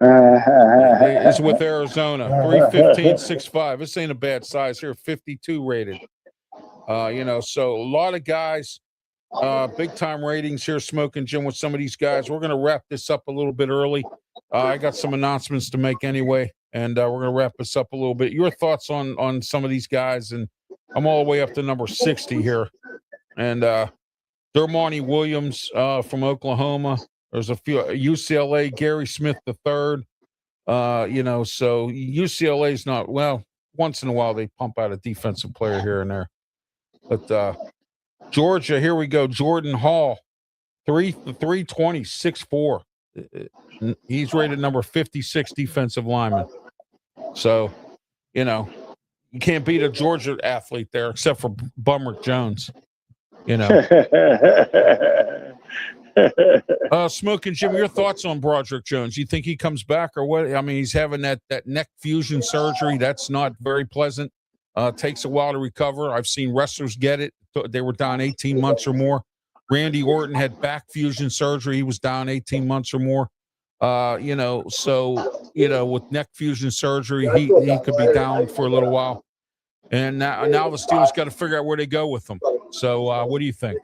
He's with Arizona, 315, 6'5". This ain't a bad size here, 52 rated. So a lot of guys, big time ratings here, Smoking Jim, with some of these guys. We're going to wrap this up a little bit early. I got some announcements to make anyway, and we're going to wrap this up a little bit. Your thoughts on some of these guys, and I'm all the way up to number 60 here. And Dermonti Williams from Oklahoma. There's a few UCLA, Gary Smith III. So UCLA's not, well, once in a while they pump out a defensive player here and there. But Georgia, here we go. Jordan Hall, 320, 6'4". He's rated number 56 defensive lineman. So, you can't beat a Georgia athlete there except for Bumrick Jones. Smoking Jim, your thoughts on Broderick Jones? You think he comes back or what? I mean, he's having that neck fusion surgery. That's not very pleasant. Takes a while to recover. I've seen wrestlers get it. They were down 18 months or more. Randy Orton had back fusion surgery. He was down 18 months or more. With neck fusion surgery, he could be down for a little while. And now the Steelers got to figure out where they go with him. So what do you think?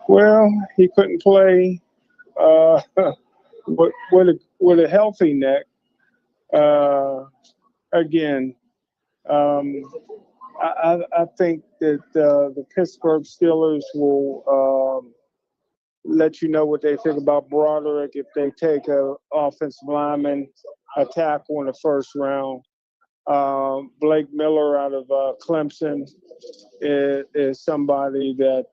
Well, he couldn't play with a healthy neck. Again, I think that the Pittsburgh Steelers will let you know what they think about Broderick if they take an offensive lineman, a tackle in the first round. Blake Miller out of Clemson is somebody that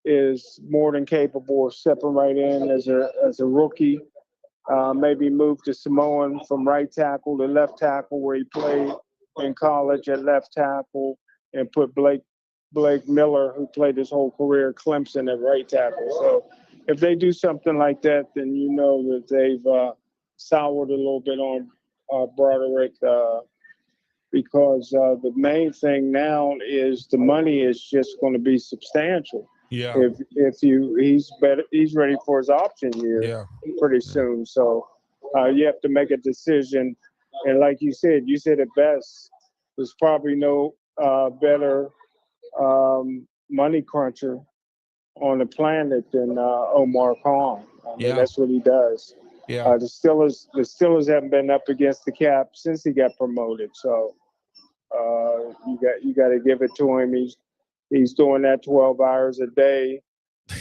is more than capable of stepping right in as a rookie. Maybe move to Samoan from right tackle to left tackle where he played in college at left tackle, and put Blake Miller, who played his whole career at Clemson, at right tackle. So if they do something like that, then you know that they've soured a little bit on Broderick, because the main thing now is the money is just going to be substantial. Yeah. He's ready for his option year pretty soon. So you have to make a decision. And like you said it best. There's probably no better money cruncher on the planet than Omar Khan. I mean, that's what he does. Yeah. The Steelers haven't been up against the cap since he got promoted. So you got to give it to him. He's doing that 12 hours a day,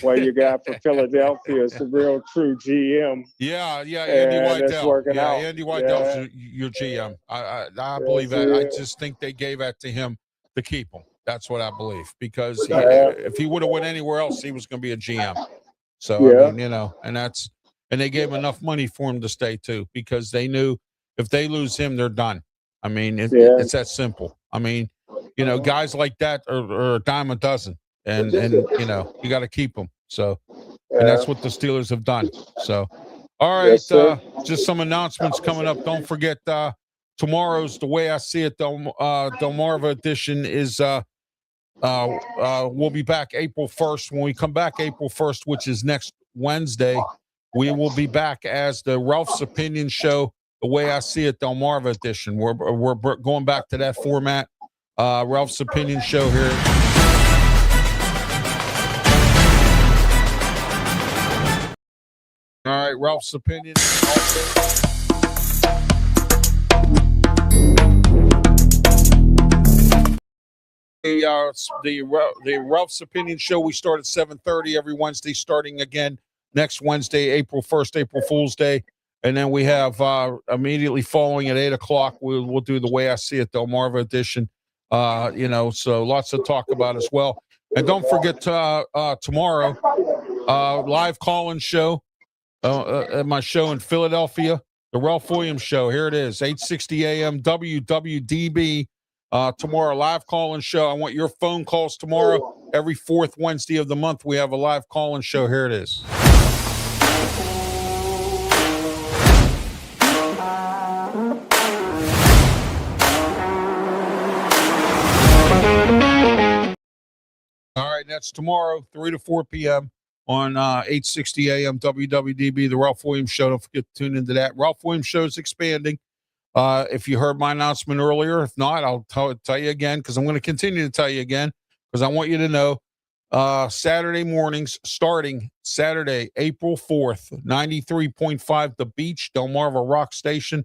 Well, you got for Philadelphia is the real true GM. Yeah, Andy Weidel. Out. Andy Weidel's your GM. I believe that. I just think they gave that to him to keep him. That's what I believe, because if he would have went anywhere else, he was going to be a GM. So I mean, and they gave him enough money for him to stay too, because they knew if they lose him, they're done. I mean, it's that simple. I mean, guys like that are a dime a dozen, and you got to keep them. So, and that's what the Steelers have done. So, all right, just some announcements coming up. Don't forget, tomorrow's The Way I See It, Delmarva edition is. We'll be back April 1st. When we come back April 1st, which is next Wednesday, we will be back as the Ralph's Opinion Show, The Way I See It, Delmarva edition. We're going back to that format. Ralph's Opinion Show here. All right, Ralph's Opinion. The Ralph's Opinion Show, we start at 7:30 every Wednesday, starting again next Wednesday, April 1st, April Fool's Day. And then we have immediately following at 8 o'clock, we'll do The Way I See It, Delmarva edition. So lots to talk about as well. And don't forget tomorrow, live call-in show at my show in Philadelphia, the Ralph Williams Show. Here it is, 8:60 a.m. WWDB. Tomorrow, live call-in show. I want your phone calls tomorrow. Every fourth Wednesday of the month, we have a live call-in show. Here it is. All right, that's tomorrow, 3 to 4 p.m. on 8:60 a.m. WWDB, the Ralph Williams Show. Don't forget to tune into that. Ralph Williams Show is expanding. If you heard my announcement earlier, if not, I'll tell you again, because I'm going to continue to tell you again, because I want you to know, Saturday mornings, starting Saturday, April 4th, 93.5 The Beach, Delmarva Rock Station.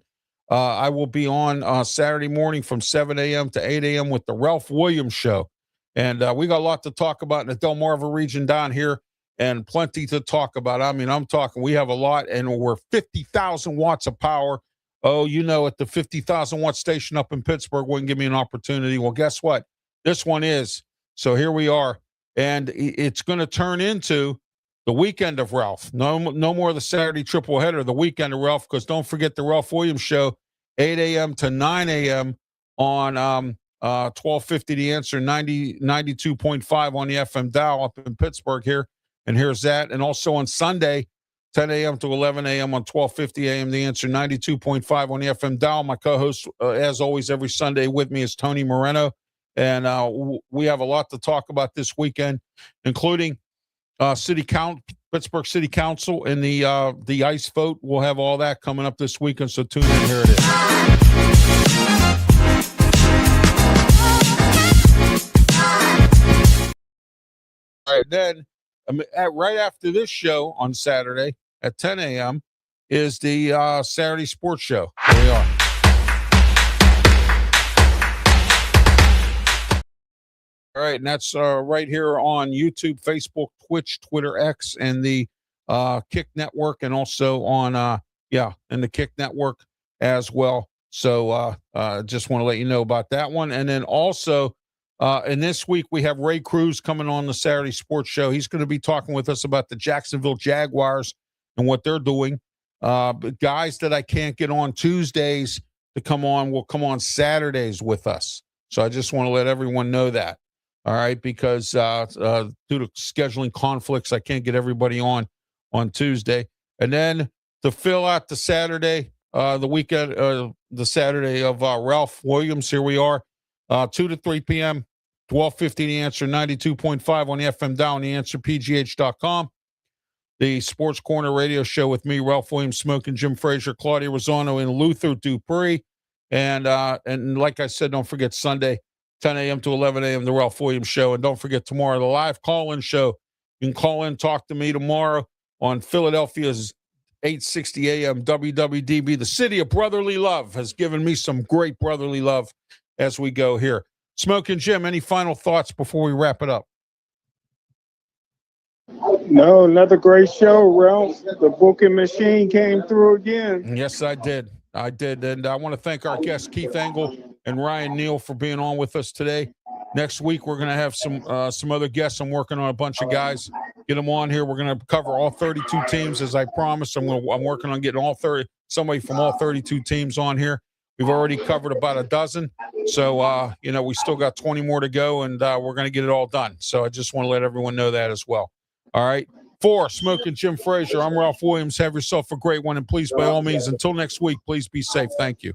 I will be on Saturday morning from 7 a.m. to 8 a.m. with the Ralph Williams Show. And we got a lot to talk about in the Delmarva region down here, and plenty to talk about. I mean, I'm talking, we have a lot, and we're 50,000 watts of power. Oh, at the 50,000 watt station up in Pittsburgh wouldn't give me an opportunity. Well, guess what? This one is. So here we are. And it's going to turn into the weekend of Ralph. No more of the Saturday triple header, the weekend of Ralph, because don't forget the Ralph Williams Show, 8 a.m. to 9 a.m. on 1250 The Answer, 92.5 on the FM dial up in Pittsburgh here. And here's that. And also on Sunday, 10 a.m. to 11 a.m. on 1250 a.m. The Answer, 92.5 on the FM dial. My co-host, as always, every Sunday with me is Tony Moreno. And we have a lot to talk about this weekend, including Pittsburgh City Council and the ICE vote. We'll have all that coming up this weekend, so tune in. Here it is. All right, then right after this show on Saturday at 10 a.m. is the Saturday Sports Show. Here we are. All right, and that's right here on YouTube, Facebook, Twitch, Twitter, X, and the Kick Network, and also on and the Kick Network as well. So just want to let you know about that one. And then also, and this week we have Ray Cruz coming on the Saturday Sports Show. He's going to be talking with us about the Jacksonville Jaguars and what they're doing. But guys that I can't get on Tuesdays to come on will come on Saturdays with us. So I just want to let everyone know that. All right, because due to scheduling conflicts, I can't get everybody on Tuesday. And then to fill out the Saturday, the weekend, the Saturday of Ralph Williams, here we are, 2 to 3 p.m., 1250 The Answer, 92.5 on the FM dial, theanswerpgh.com. The Sports Corner radio show with me, Ralph Williams, Smoki, Jim Frazier, Claudia Rosano, and Luther Dupree. And like I said, don't forget Sunday, 10 a.m. to 11 a.m., the Ralph Williams Show. And don't forget tomorrow, the live call-in show. You can call in, talk to me tomorrow on Philadelphia's 8:60 a.m. WWDB. The city of brotherly love has given me some great brotherly love as we go here. Smoki and Jim, any final thoughts before we wrap it up? No, another great show, Ralph. The booking machine came through again. Yes, I did. And I want to thank our guests, Keith Engel and Ryan Neal, for being on with us today. Next week, we're going to have some other guests. I'm working on a bunch of guys. Get them on here. We're going to cover all 32 teams, as I promised. I'm working on getting somebody from all 32 teams on here. We've already covered about a dozen. So, we still got 20 more to go, and we're going to get it all done. So I just want to let everyone know that as well. All right. For Smoki and Jim Frazier, I'm Ralph Williams. Have yourself a great one. And please, by all means, until next week, please be safe. Thank you.